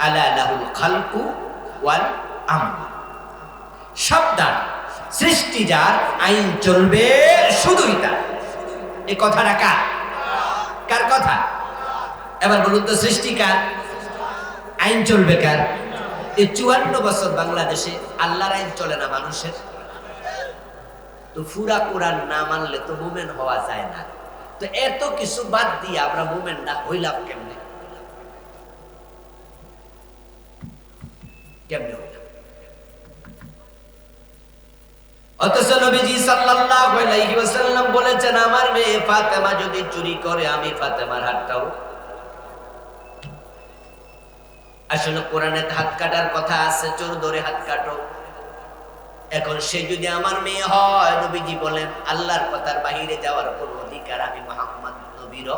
আলা লাহুল খালকু ওয়াল আমর, সাবধান, সৃষ্টি যার, আইন চলবে শুধুই তার। এই কথাটা কার? কার কথা? এবার বলুন তো, সৃষ্টি কার, আইন চলবে কার? এই 54 বছর বাংলাদেশে আল্লাহর আইন চলে না, মানুষের। তো পুরা কোরআন না মানলে তো মুমিন হওয়া যায় না। তো এত কিছু বাদ দিয়ে আমরা মুমিন না হইলাম কেমনে? কেমনে হইলাম? অথচ নবীজি সাল্লাল্লাহু আলাইহি ওয়াসাল্লাম বলেছেন, আমার মেয়ে ফাতেমা যদি চুরি করে আমি ফাতেমার হাতটাও। আসলে কোরআনে হাত কাটার কথা আছে, চোর ধরে হাত কাটো। এখন সে যদি আমার মেয়ে হয়, নবীজি বলেন আল্লাহর কথার বাহিরে যাওয়ার কোন অধিকার আমি মুহাম্মদ নবীর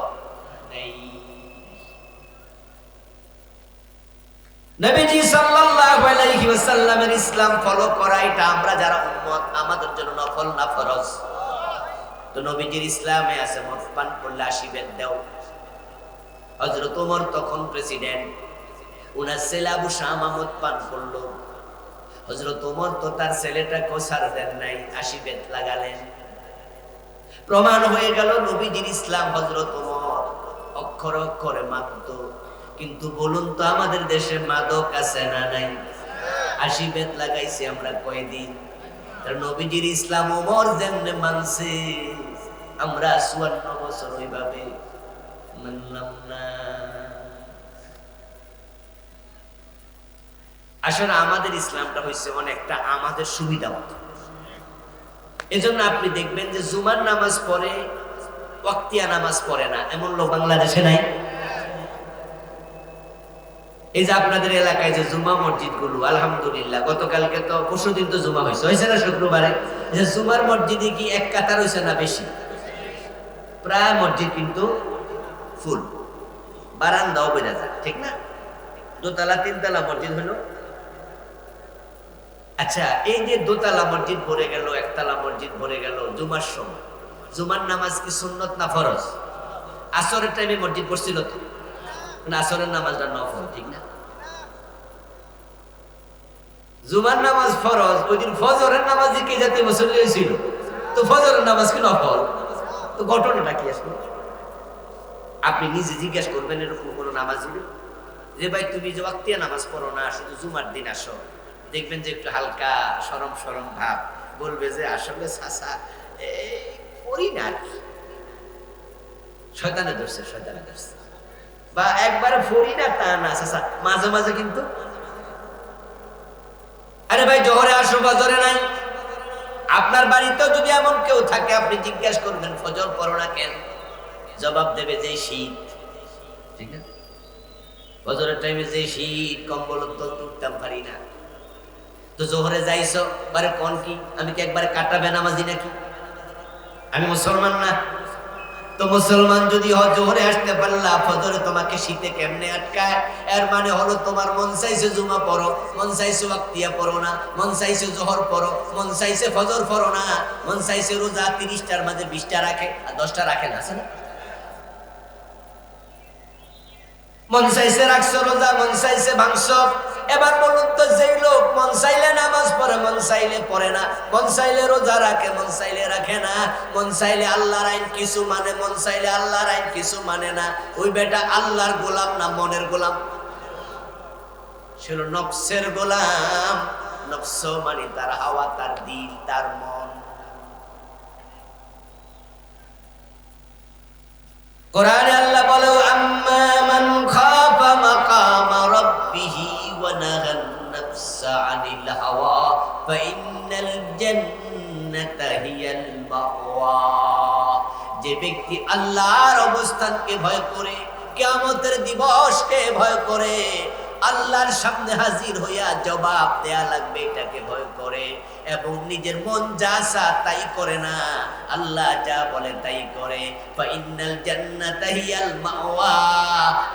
নেই। নবীজি সাল্লাল্লাহু আলাইহি ওয়াসাল্লামের ইসলাম ফলো করা, এটা আমরা যারা উম্মত আমাদের জন্য নফল না ফরজ? তো নবীজির ইসলামে আছে মদ পান করলে 80 বেত দাও। হযরত ওমর তখন প্রেসিডেন্ট, উনার ছেলে আবু শামা মদ পান করলো। হযরত ওমর তো তার ছেলেটাকে ছাড় দেন নাই, 80 বেত লাগালেন। প্রমাণ হয়ে গেল নবীজির ইসলাম হযরত ওমর অক্ষর অক্ষরে মানত। কিন্তু বলুন তো আমাদের দেশে মাদক আছে না নাই? 80 বেত লাগাইছি আমরা কয়দিন? তার নবীজির ইসলাম ওমর যেমনে মানছে আমরা 54 বছর ওইভাবে মানলাম না। আসলে আমাদের ইসলামটা হয়েছে অনেকটা আমাদের সুবিধা মতো। এজন্য আপনি দেখবেন যে জুমার নামাজ পড়ে, ওয়াক্তিয়া নামাজ পড়ে না এমন লোক বাংলাদেশে নাই। এই যে আপনাদের এলাকায় যে জুমা মসজিদ গুলো, আলহামদুলিল্লাহ গতকালকে তো পরশুদিন তো জুমা হয়েছে না শুক্রবারে? যে জুমার মসজিদে কি এক কাতার হয়েছে না বেশি? প্রায় মসজিদ কিন্তু ফুল, বারান্দাও বেড়ে যায়, ঠিক না? দোতলা তিনতলা মসজিদ হলো। আচ্ছা, এই যে দোতলা মসজিদ ভরে গেল, একতলা মসজিদ ভরে গেল জুমার সময়, জুমার নামাজ কি সুন্নত না ফরজ? আসরের টাইমে মসজিদ পড়ছিল তো, আসরের নামাজটা নফল, ঠিক না? জুমার নামাজ ফরজ, ওই দিন ফজরের নামাজে কি জাতি মুসল্লি হয়েছিল? তো ফজরের নামাজ কি নফল? তো ঘটনাটা কি আসলে? আপনি নিজে জিজ্ঞেস করবেন এরকম কোন নামাজ যে ভাই তুমি যে ওয়াক্তিয়া নামাজ পড়ো না, শুধু জুমার দিন আসো, দেখবেন যে একটু হালকা শরম শরম ভাব, বলবে যে আসলে চাচা করি না, শয়তানে ধরছে, শয়তানে ধরছে। বা একবারে ফরি না তা না চাচা, মাঝে মাঝে কিন্তু। আরে ভাই জোহরে আসো, ফজরে নাই। আপনার বাড়িতেও যদি এমন কেউ থাকে, আপনি জিজ্ঞেস করবেন ফজর পড়ো না কেন? জবাব দেবে যে শীত, ঠিক না? ফজরের টাইমে যে শীত, কম্বল তো উঠতাম পারি না। তো জোহরে যাইছো, বারে কোন কি আমি কি একবারে কাটা বেনামাজি নাকি? আমি মুসলমান না? তো মুসলমান যদি জোহরে আসতে পারলা, ফজরে তোমাকে শীতে কেমনে আটকায়? এর মানে হলো তোমার মন চাইছে জুমা পড়ো, মন চাইছে ওয়াক্তিয়া পড়ো না, মন চাইছে জোহর পড়ো, মন চাইছে ফজর পড়ো না, মন চাইছে রোজা 30টার মাঝে 20টা রাখে আর 10টা রাখে না, আছে না? মন চাইছে রাখছো রোজা, মন চাইছে ভাঙছো। এবার বলুন তো, যেই লোক মন চাইলে নামাজ পড়ে, মন চাইলে পড়ে না, মন চাইলে রোজা রাখে, মন চাইলে রাখে না, মন চাইলে আল্লাহর আইন কিছু মানে, মন চাইলে আল্লাহর আইন কিছু মানে না, ওই বেটা আল্লাহর গোলাম না মনের গোলাম? ছিল নফসের গোলাম। নফস মানে তার হাওয়া, তার দিল, তার মন। কোরআনে আল্লাহ বলে, আম্মা মান খাফা মাকামা রাব্বিহি ওয়া নাহান নাফসা আনিল হাওয়া ফাইন্নাল জান্নাতা হিয়াল মাওয়া। যে ব্যক্তি আল্লাহর অবস্থানকে ভয় করে, কিয়ামতের দিবসকে ভয় করে, আল্লাহর সামনে হাজির হইয়া জবাব দেয়া লাগবে এটাকে ভয় করে, এবং নিজের মন যা চায় তাই করে না, আল্লাহ যা বলে তাই করে, ফাইন্নাল জান্নাতা হিয়াল মাওয়া।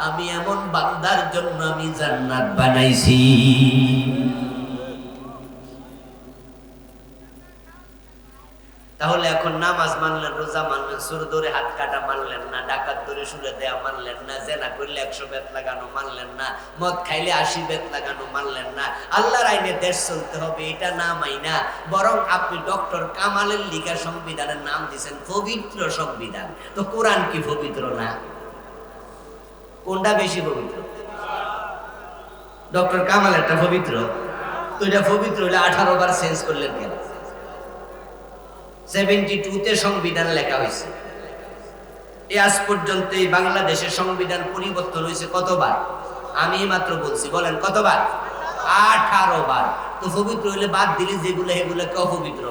আমি এমন বান্দার জন্য আমি জান্নাত বানাইছি। তাহলে এখন নামাজ মানলেন, রোজা মানলেন, সুর ধরে হাত কাটা মানলেন না, ডাকাত ধরে সুরে দেয়া মানলেন না, জেনা করলে 100 বেত লাগানো মানলেন না, মদ খাইলে 80 বেত লাগানো মানলেন না, আল্লাহর আইনে দেশ চলতে হবে এটা না মাইনা, বরং আপনি ডক্টর কামালের লিখা সংবিধানের নাম দিয়েছেন পবিত্র সংবিধান। তো কোরআন কি পবিত্র না? কোনটা বেশি পবিত্র? ডক্টর কামালেরটা পবিত্র? তো এটা পবিত্র হলে 18 বার চেঞ্জ করলেন কেন? 72-তে সংবিধান লেখা হয়েছে। আজ পর্যন্ত এই বাংলাদেশের সংবিধান পরিবর্তন হয়েছে কতবার? আমি মাত্র বলছি, বলেন কতবার? 18 বার। তো পবিত্র হইলে বাদ দিলে যেগুলো এগুলো অপবিত্র।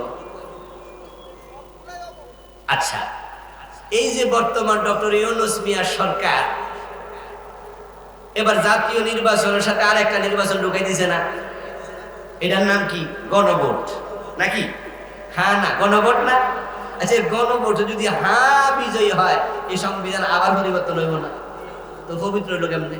আচ্ছা, এই যে বর্তমান ডক্টর ইউনূস মিয়ার সরকার এবার জাতীয় নির্বাচনের সাথে আরেকটা নির্বাচন ঢুকাই দিছে না? এটার নাম কি? গণভোট নাকি? হ্যাঁ না, গণভোট না? আচ্ছা, গণভোট যদি হ্যাঁ বিজয়ী হয়, এই সংবিধান আবার পরিবর্তন হইব না? তো পবিত্র হইল কেমনে?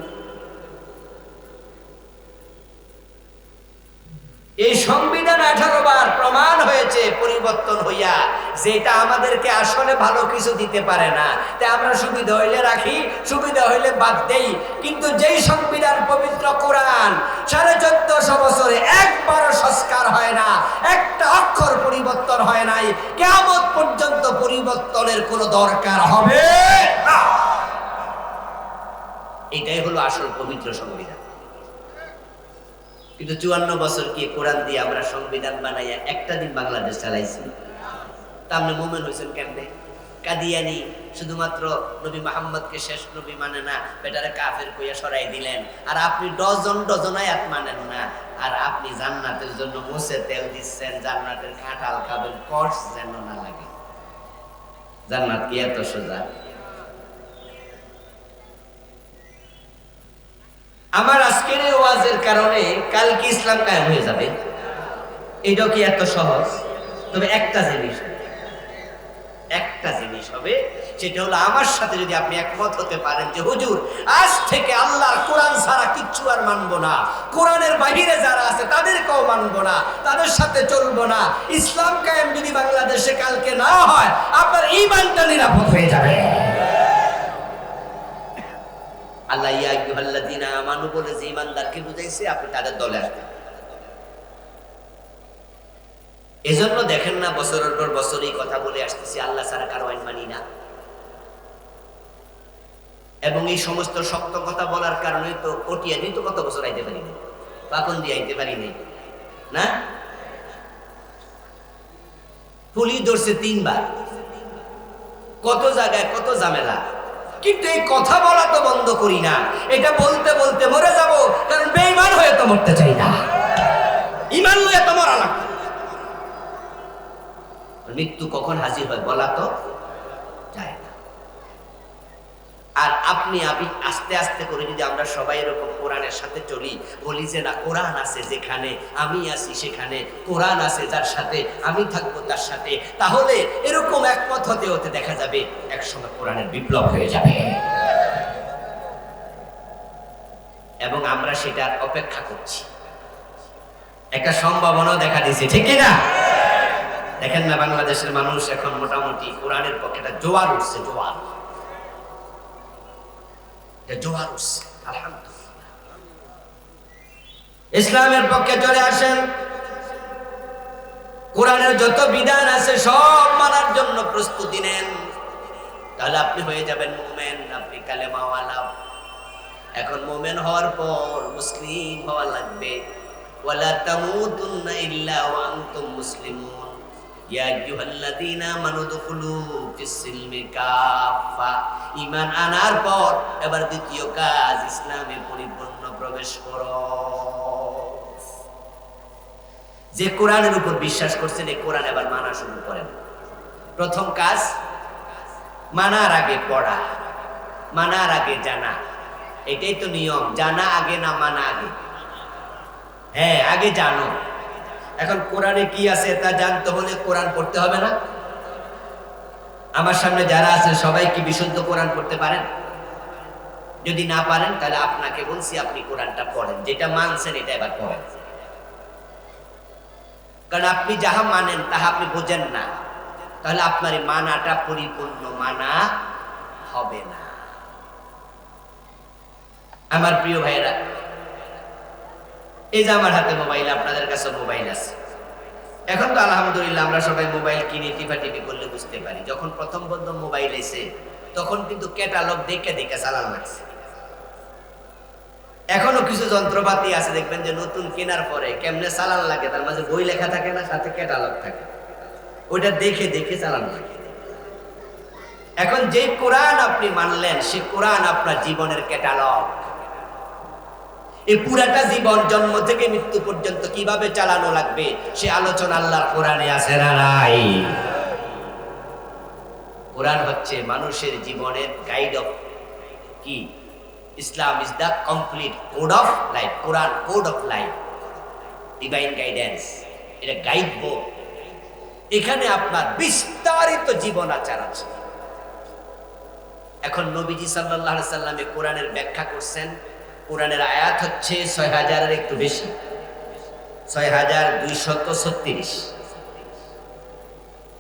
এই সংবিধান 18 বার প্রমাণ হয়েছে পরিবর্তন হইয়া, যেটা আমাদেরকে আসলে ভালো কিছু দিতে পারে না। তাই আমরা সুবিধা হইলে রাখি, সুবিধা হইলে বাদ দেই। কিন্তু যেই সংবিধান পবিত্র কোরআন 1450 বছরে একবারও সংস্কার হয় না, একটা অক্ষর পরিবর্তন হয় নাই, কিয়ামত পর্যন্ত পরিবর্তনের কোনো দরকার হবে না। এটাই হলো আসল পবিত্র সংবিধান। কিন্তু 54 বছর কি কোরআন দিয়ে আমরা সংবিধান বানাইয়া একটা দিন বাংলাদেশ চালাইছি? তা আপনি মোমেন হয়েছেন কেমনে? কাদিয়ানি শুধুমাত্র নবী মুহাম্মদকে শেষ নবী মানে না, বেটারে কাফের কইয়া সরাই দিলেন। আর আপনি ডজন আয়াত মানেন না, আর আপনি জান্নাতের জন্য মুছে তেল দিচ্ছেন, জান্নাতের কাঁঠাল খাবেন, কষ্ট যেন না লাগে। জান্নাত কি এত সোজা? আমার আজকের এই ওয়াজের কারণে কালকে ইসলাম কায়েম হয়ে যাবে, এটাও কি এত সহজ? তবে একটা জিনিস হবে, সেটা হলো আমার সাথে যদি আপনি একমত হতে পারেন যে হুজুর আজ থেকে আল্লাহর কোরআন ছাড়া কিচ্ছু আর মানবো না, কোরআনের বাহিরে যারা আছে তাদেরকেও মানবো না, তাদের সাথে চলবো না। ইসলাম কায়েম যদি বাংলাদেশে কালকে না হয়, আপনার ঈমানটা নিরাপদ হয়ে যাবে। আল্লাহ ইয়া আইয়ুহাল্লাযীনা আমানু বলে যে ঈমানদারকে বুঝাইছে, আপনি তাদের দলে আসবেন। এজন্য দেখেন না, বছরের পর বছর এই কথা বলে আসতেছি, আল্লাহ ছাড়া কারো আইন মানি না। এবং এই সমস্ত শক্ত কথা বলার কারণে তো কটিয়া দিয়ে তো কত বছর আইতে পারি না, পাকন দিয়ে আইতে পারি নাই না। পুলিশ ধরছে 3 বার, কত জায়গায় কত ঝামেলা, কিন্তু এই কথা বলা তো বন্ধ করি না। এটা বলতে বলতে মরে যাব, কারণ বেঈমান হয়ে তো মরতে চাই না, ঈমান লয়ে তো মরা লাগবে। মৃত্যু কখন হাজির হয় বলা তো যায় না। আর আপনি আস্তে আস্তে করে যদি আমরা সবাই এরকম কোরআনের সাথে চলি, বলি যে না কোরআন আছে যেখানে আমি আছি সেখানে, কোরআন আছে যার সাথে আমি থাকবো তার সাথে, তাহলে এরকম একমত হতে হতে দেখা যাবে একসময় কোরআনের বিপ্লব হয়ে যাবে। এবং আমরা সেটার অপেক্ষা করছি, একটা সম্ভাবনাও দেখা দিয়েছে, ঠিক না? দেখেন না, বাংলাদেশের মানুষ এখন মোটামুটি কোরআনের পক্ষে একটা জোয়ার উঠছে, জোয়ার উঠছে, আলহামদুলিল্লাহ। ইসলামের পক্ষে চলে আসেন, কোরআনের যত বিধান আছে সব মানার জন্য প্রস্তুতি নেন, তাহলে আপনি হয়ে যাবেন মুমিন, আপনি কালেমাওয়ালা। এখন মুমিন হওয়ার পর মুসলিম হওয়া লাগবে। ওয়ালা তামুতুন্না ইল্লা ওয়া আনতুম মুসলিমুন, ইয়া আইয়ুহাল্লাযীনা আমানু দুখুলু ফিস-সিলমি কাফা। ঈমান আনার পর এবার দ্বিতীয় কাজ, ইসলামে পরিপূর্ণ প্রবেশ করো। যে কোরআনের উপর বিশ্বাস করছেন, এই কোরআন এবার মানা শুরু করেন। প্রথম কাজ, মানার আগে পড়া, মানার আগে জানা। এটাই তো নিয়ম, জানা আগে না মানা আগে? হ্যাঁ, আগে জানো। এখন কোরআনে কি আছে তা জানতে হলে কোরআন পড়তে হবে না? আমার সামনে যারা আছেন সবাই কি বিশুদ্ধ কোরআন পড়তে পারেন? যদি না পারেন তাহলে আপনাকে বলছি আপনি কোরআনটা পড়েন, যেটা মানছেন এটা এবার পড়েন। কারণ আপনি যাহা মানেন তাহা আপনি বোঝেন না, তাহলে আপনার এই মানাটা পরিপূর্ণ মানা হবে না। আমার প্রিয় ভাইয়েরা, এই যে আমার হাতে মোবাইল, আপনাদের কাছে মোবাইল আছে। এখন তো আলহামদুলিল্লাহ আমরা সবাই মোবাইল কিনে টিপি করলে বুঝতে পারি। যখন প্রথম মোবাইল এসে তখন কিন্তু ক্যাটালগ দেখে দেখে চালানো লাগছে। এখনো কিছু যন্ত্রপাতি আছে দেখবেন যে নতুন কেনার পরে কেমনে চালান লাগে, তার মাঝে বই লেখা থাকে না, সাথে ক্যাটালগ থাকে। ওইটা দেখে দেখে চালানো লাগে। এখন যে কোরআন আপনি মানলেন সে কোরআন আপনার জীবনের ক্যাটালগ। এই পুরাটা জীবন জন্ম থেকে মৃত্যু পর্যন্ত কিভাবে চালানো লাগবে সে আলোচনা আল্লাহর কোরআনে আছে না নাই? কোরআন হচ্ছে মানুষের জীবনের গাইড অফ কি? Islam is the complete code of life. Quran code of life, divine guidance, এটা গাইড বুক। এখানে আপনার বিস্তারিত জীবন আচার আছে। এখন নবীজি সাল্লাল্লাহু আলাইহি সাল্লামে কোরআনের ব্যাখ্যা করছেন। কোরআনের আয়াত হচ্ছে ৬০০০-এর একটু বেশি, ৬২৩৬।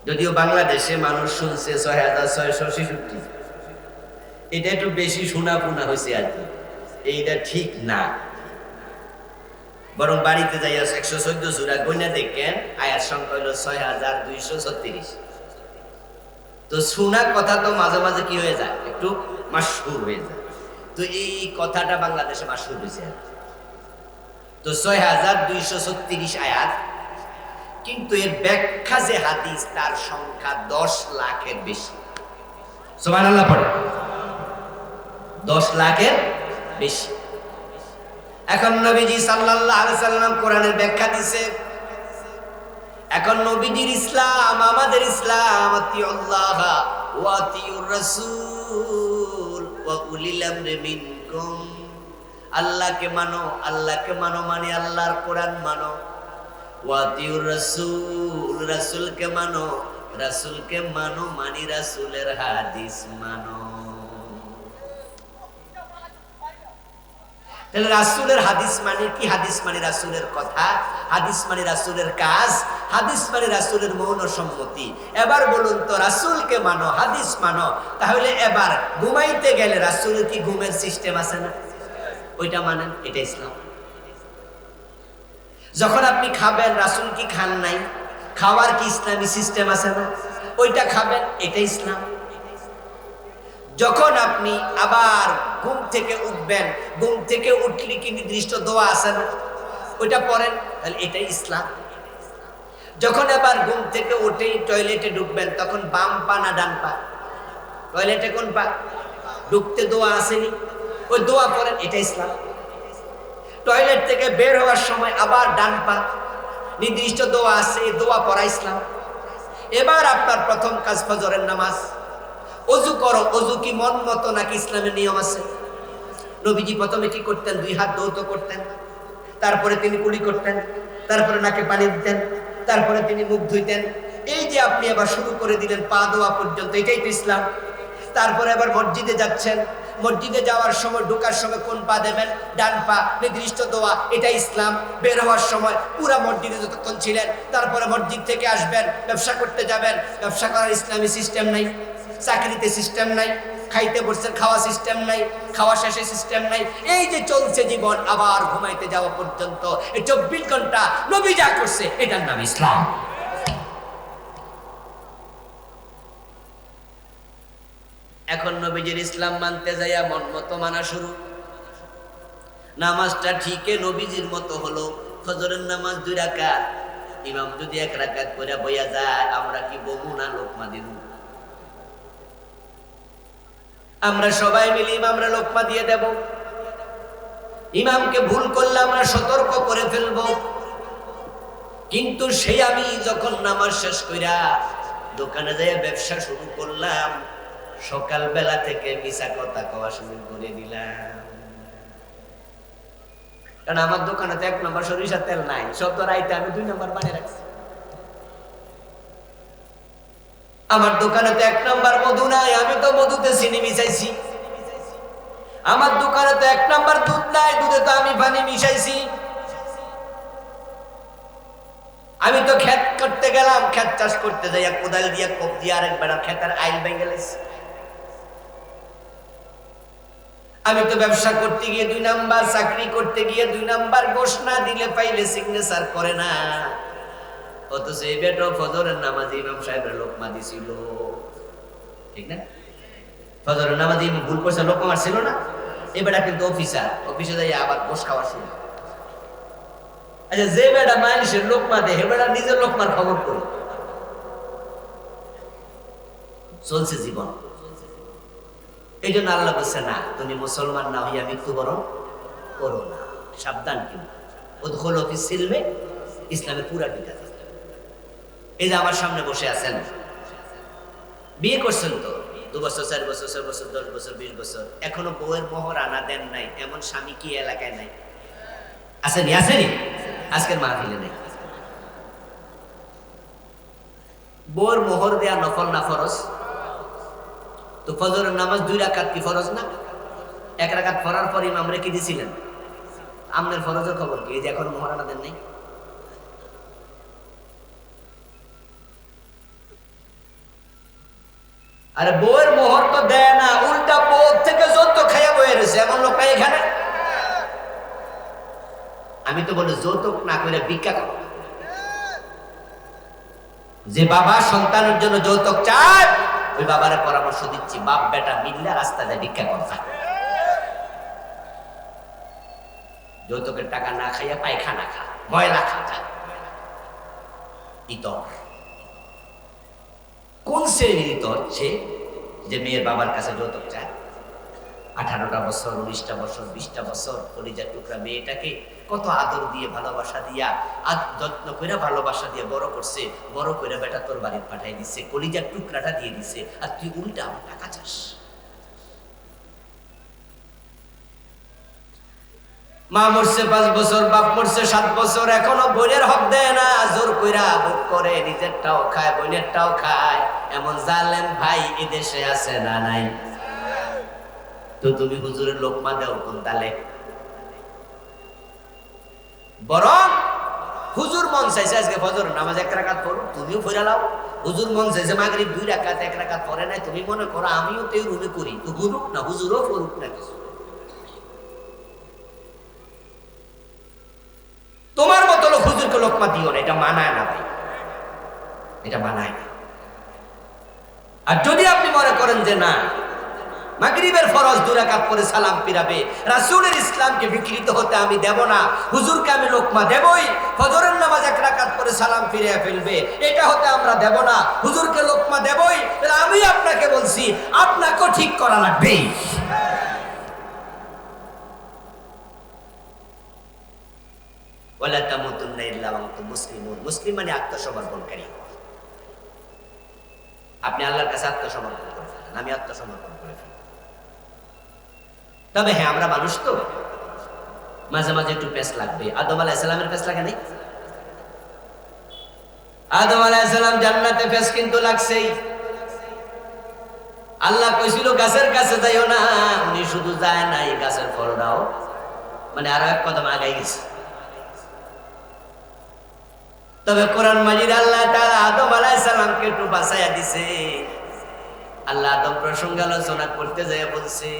যদিও বাংলাদেশে মানুষ শুনছে ৬৬৬৬। এটা একটু বেশি শোনা পুনা হয়েছে আর কি, এইটা ঠিক না। বরং বাড়িতে যাইয়া ১১৪ সূরা গইনা দেখেন, আয়াত সংখ্যা হলো ৬২৩৬। তো শোনা কথা তো মাঝে মাঝে কি হয়ে যায়, একটু মাশহুর হয়ে যায়। তো এই কথাটা বাংলাদেশে মাশহুর হয়েছে। তো ৬২৩৬ আয়াত, কিন্তু এর ব্যাখ্যা যে হাদিস তার সংখ্যা ১০ লাখের বেশি। সুবহানাল্লাহ পড়ে, ১০ লাখের বেশি। এখন নবীজি সাল্লাল্লাহু আলাইহি সাল্লাম কোরআনের ব্যাখ্যা দিছে। এখন নবীজির ইসলাম, আমাদের ইসলাম, আতিউল্লাহ ওয়া আতিউর রাসূল ওয়া উলিল আমরি মিনকুম। আল্লাহকে মানো, আল্লাহকে মানো মানে আল্লাহর কোরআন মানো। ওয়া আতিউর রাসূল, রাসূলকে মানো, রাসূলকে মানো মানে রাসূলের হাদিস মানো। তাহলে রাসূলের হাদিস মানে কি? হাদিস মানে রাসূলের কথা, হাদিস মানে রাসূলের কাজ, হাদিস মানে রাসূলের মৌন সম্মতি। এবার বলুন তো, রাসূলকে মানো, হাদিস মানো, তাহলে এবার ঘুমাইতে গেলে রাসূলের কি ঘুমের সিস্টেম আছে না? ওইটা মানেন, এটা ইসলাম। যখন আপনি খাবেন, রাসূল কি খান নাই? খাওয়ার কি ইসলামী সিস্টেম আছে না? ওইটা খাবেন, এটা ইসলাম। যখন আপনি আবার ঘুম থেকে উঠবেন, ঘুম থেকে উঠলে কি নির্দিষ্ট দোয়া আছে না? ওইটা পড়েন, তাহলে এটাই ইসলাম। যখন আবার ঘুম থেকে উঠেই টয়লেটে ঢুকবেন, তখন বাম পা না ডান পা? টয়লেটে কোন পা? ঢুকতে দোয়া আসেনি, ওই দোয়া পড়েন, এটা ইসলাম। টয়লেট থেকে বের হওয়ার সময় আবার ডান পা, নির্দিষ্ট দোয়া আছে, এই দোয়া পড়া ইসলাম। এবার আপনার প্রথম কাজ ফজরের নামাজ। অজু করো, অজু কি মন মতো নাকি ইসলামের নিয়ম আছে? নবীজি প্রথমে কি করতেন? 2 হাত ধৌত করতেন, তারপরে তিনি কুলি করতেন, তারপরে নাকে পানি দিতেন, তারপরে তিনি মুখ ধুইতেন। এই যে আপনি আবার শুরু করে দিলেন পা ধোয়া পর্যন্ত, এটাই তো ইসলাম। তারপরে আবার মসজিদে যাচ্ছেন, মসজিদে যাওয়ার সময় ঢোকার সময় কোন পা দেবেন? ডান পা, নির্দিষ্ট দোয়া, এটা ইসলাম। বের হওয়ার সময় পুরা মসজিদে যতক্ষণ ছিলেন, তারপরে মসজিদ থেকে আসবেন, ব্যবসা করতে যাবেন, ব্যবসা করার ইসলামী সিস্টেম নাই, চাকরিতে সিস্টেম নাই, খাইতে বসছেন, খাওয়া সিস্টেম নাই, খাওয়া শেষে সিস্টেম নাই। এই যে চলছে জীবন, আবার ঘুমাইতে যাওয়া পর্যন্ত এই 24 ঘন্টা নবী যা করছে, এটার নাম ইসলাম। এখন নবীজির ইসলাম মানতে যাইয়া মন মতো মানা শুরু। নামাজটা ঠিকই নবীজির মতো হলো। ফজরের নামাজ 2 রাকাত, ইমাম যদি 1 রাকাত করে বইয়া যায়, আমরা কি বমু না লোকমা দিব? আমরা সবাই মিলে ইমামরা লোকমা দিয়ে দেব। ইমামকে ভুল করলে আমরা সতর্ক করে ফেলবো। কিন্তু সেই আমি যখন নামাজ শেষ কইরা দোকানে যাইয়া ব্যবসা শুরু করলাম, সকাল বেলা থেকে মিছা কথা কওয়া শুরু করে দিলাম। কারণ আমার দোকানে তো 1 নম্বর সরিষার তেল নাই, সব তো রাইতে আমি 2 নম্বর বানিয়ে রাখছি। আমার দোকানে তো 1 নম্বর মধু নাই, আমি তো মধুতে চিনি মিশাইছি। আমার দোকানে তো 1 নম্বর দুধ নাই, দুধে তো আমি পানি মিশাইছি। আমি তো ক্ষেত করতে গেলাম, ক্ষেত চাষ করতে যাই কোদাল দিয়া কোপ দিয়ে আরেকবার ক্ষেতের আইল ভেঙে গেছে। আমি তো ব্যবসা করতে গিয়ে 2 নাম্বার, চাকরি করতে গিয়ে 2 নাম্বার, ঘোষ না দিলে পাইলে সিগনেচার করে না। অথচ এই বেটা ফজরের নামাজ ইমাম সাহেবের লোকমা দিছিল, ঠিক না? ফজরের নামাজ ইমাম ভুল করছে, লোকমা ছিল না। এই বেটা কিন্তু অফিসার, অফিসে যাই আবার ঘোষ খাওয়া শুরু। আচ্ছা, যে বেটা মানুষের লোকমা দেয়, হে বেটা নিজের লোকমার খবর করে। চলছে জীবন। এই জন্য আল্লাহ বলছে না, তুমি মুসলমান না হইয়া মৃত্যুবরণ করো না, সাবধান। কিন্তু উদখুলু ফিস সিলমে, ইসলামে পুরা ঢুকে যাবে। এই যে আমার সামনে বসে আছেন, বিয়ে করছেন তো 2 বছর 4 বছর 6 বছর 10 বছর 20 বছর, এখনো বউয়ের মোহর আনা দেন নাই, এমন স্বামী কি এলাকায় নাই? আসেনি? আসেনি? আজকের মাহফিলে নেই। বউয়ের মোহর দেয়া নফল না ফরজ? তো ফজরের নামাজ 2 রাকাত কি ফরজ না? 1 রাকাত পড়ার পর ইমাম রেখে দিয়েছিলেন। আমনের ফরজের খবর কি? এই যে এখন মোহর আনা দেন নাই। আরে বউয়ের মোহর তো দেয় না, উল্টা বউ থেকে যৌতুক খাইয়া বয়ে রয়েছে, এমন লোক নাই এখানে? আমি তো বলি যৌতুক না করে ভিক্ষা করো। যে বাবা সন্তানের জন্য যৌতুক চায়, ওই বাবারে পরামর্শ দিচ্ছি, বাপ বেটা মিললে রাস্তায় ভিক্ষা করবা। যৌতুকের টাকা না খাইয়া পায়খানা খা, ময়লা খা। ইতর কোন শ্রেণীর ইতর? সে যে মেয়ের বাবার কাছে যৌতুক চায়। 18টা বছর, 19টা বছর, 20টা বছর কলিজার টুকরা মেয়েটাকে কত আদর দিয়ে, ভালোবাসা দিয়া, যত্ন করে ভালোবাসা দিয়ে বড় করছে, বড় করে বেটা তোর বাড়ি পাঠাই দিচ্ছে, কলিজার টুকরাটা দিয়ে দিচ্ছে, আর তুই উল্টা আমার টাকা চাস। মা মরছে 5 বছর, বাপ মরছে 7 বছর, এখনো বোনের হক দেয় না, জোর কইরা ভোগ করে, নিজেরটাও খায় বোনেরটাও খায়। এমন জালেম ভাই এদেশে আছে না নাই? তো তুমি হুজুরের লোকমা দাও কোন তালে? বরং হুজুর মন চাইছে আজকে ফজর নামাজ 1 রাকাত পড়ো, তুমিও পড়ে লাও। হুজুর মন চাইছে মাগরিব 2 রাকাত, 1 রাকাত পড়ে নাই, তুমি মনে করো আমিও তো এই রুমে করি, তো গুরুক না, হুজুরও পড়ুক না কিছু। তোমার মতো লোক হুজুরকে লোকমা দিও না, এটা মানায় না ভাই, এটা মানায় না। আর যদি আপনি মনে করেন যে না, মাগরিবের ফরজ 2 রাকাত পরে সালাম ফিরাবে, রাসূলের ইসলামকে বিকৃত হতে আমি দেব না, হুজুরকে আমি লোকমা দেবই, ফজরের নামাজ 1 রাকাত পরে সালাম ফিরিয়ে ফেলবে, এটা হতে আমরা দেব না, হুজুরকে লোকমা দেবই। তাহলে আমি আপনাকে বলছি, আপনাকেও ঠিক করা লাগবে। ওয়ালা তামুতুন্না ইল্লা ওয়া আনতুম মুসলিমুন। মুসলিম মানে আত্মসমর্পণকারী। আপনি আল্লাহর কাছে আত্মসমর্পণ করে ফেলেন, আমি আত্মসমর্পণ করে ফেলি। তবে হ্যাঁ, আমরা মানুষ তো, মাঝে মাঝে একটু পেশ লাগবে। আদম আলাইহিস সালামের পেশ লাগে নাই? আদম আলাইহিস সালাম জান্নাতে পেশ কিন্তু লাগছেই। আল্লাহ কইছিল গাছের কাছে যাইও না, উনি শুধু যায় নাই, গাছের ফল দাও, মানে আরো এক কদম আগাই গেছে। তবে কোরআন মাজিদ আল্লাহ তাআলা আদম আলাইহিস সালামকে একটু বাঁচাইয়া দিছে। আল্লাহ আদম প্রসঙ্গ আলোচনা করতে যায় বলছে,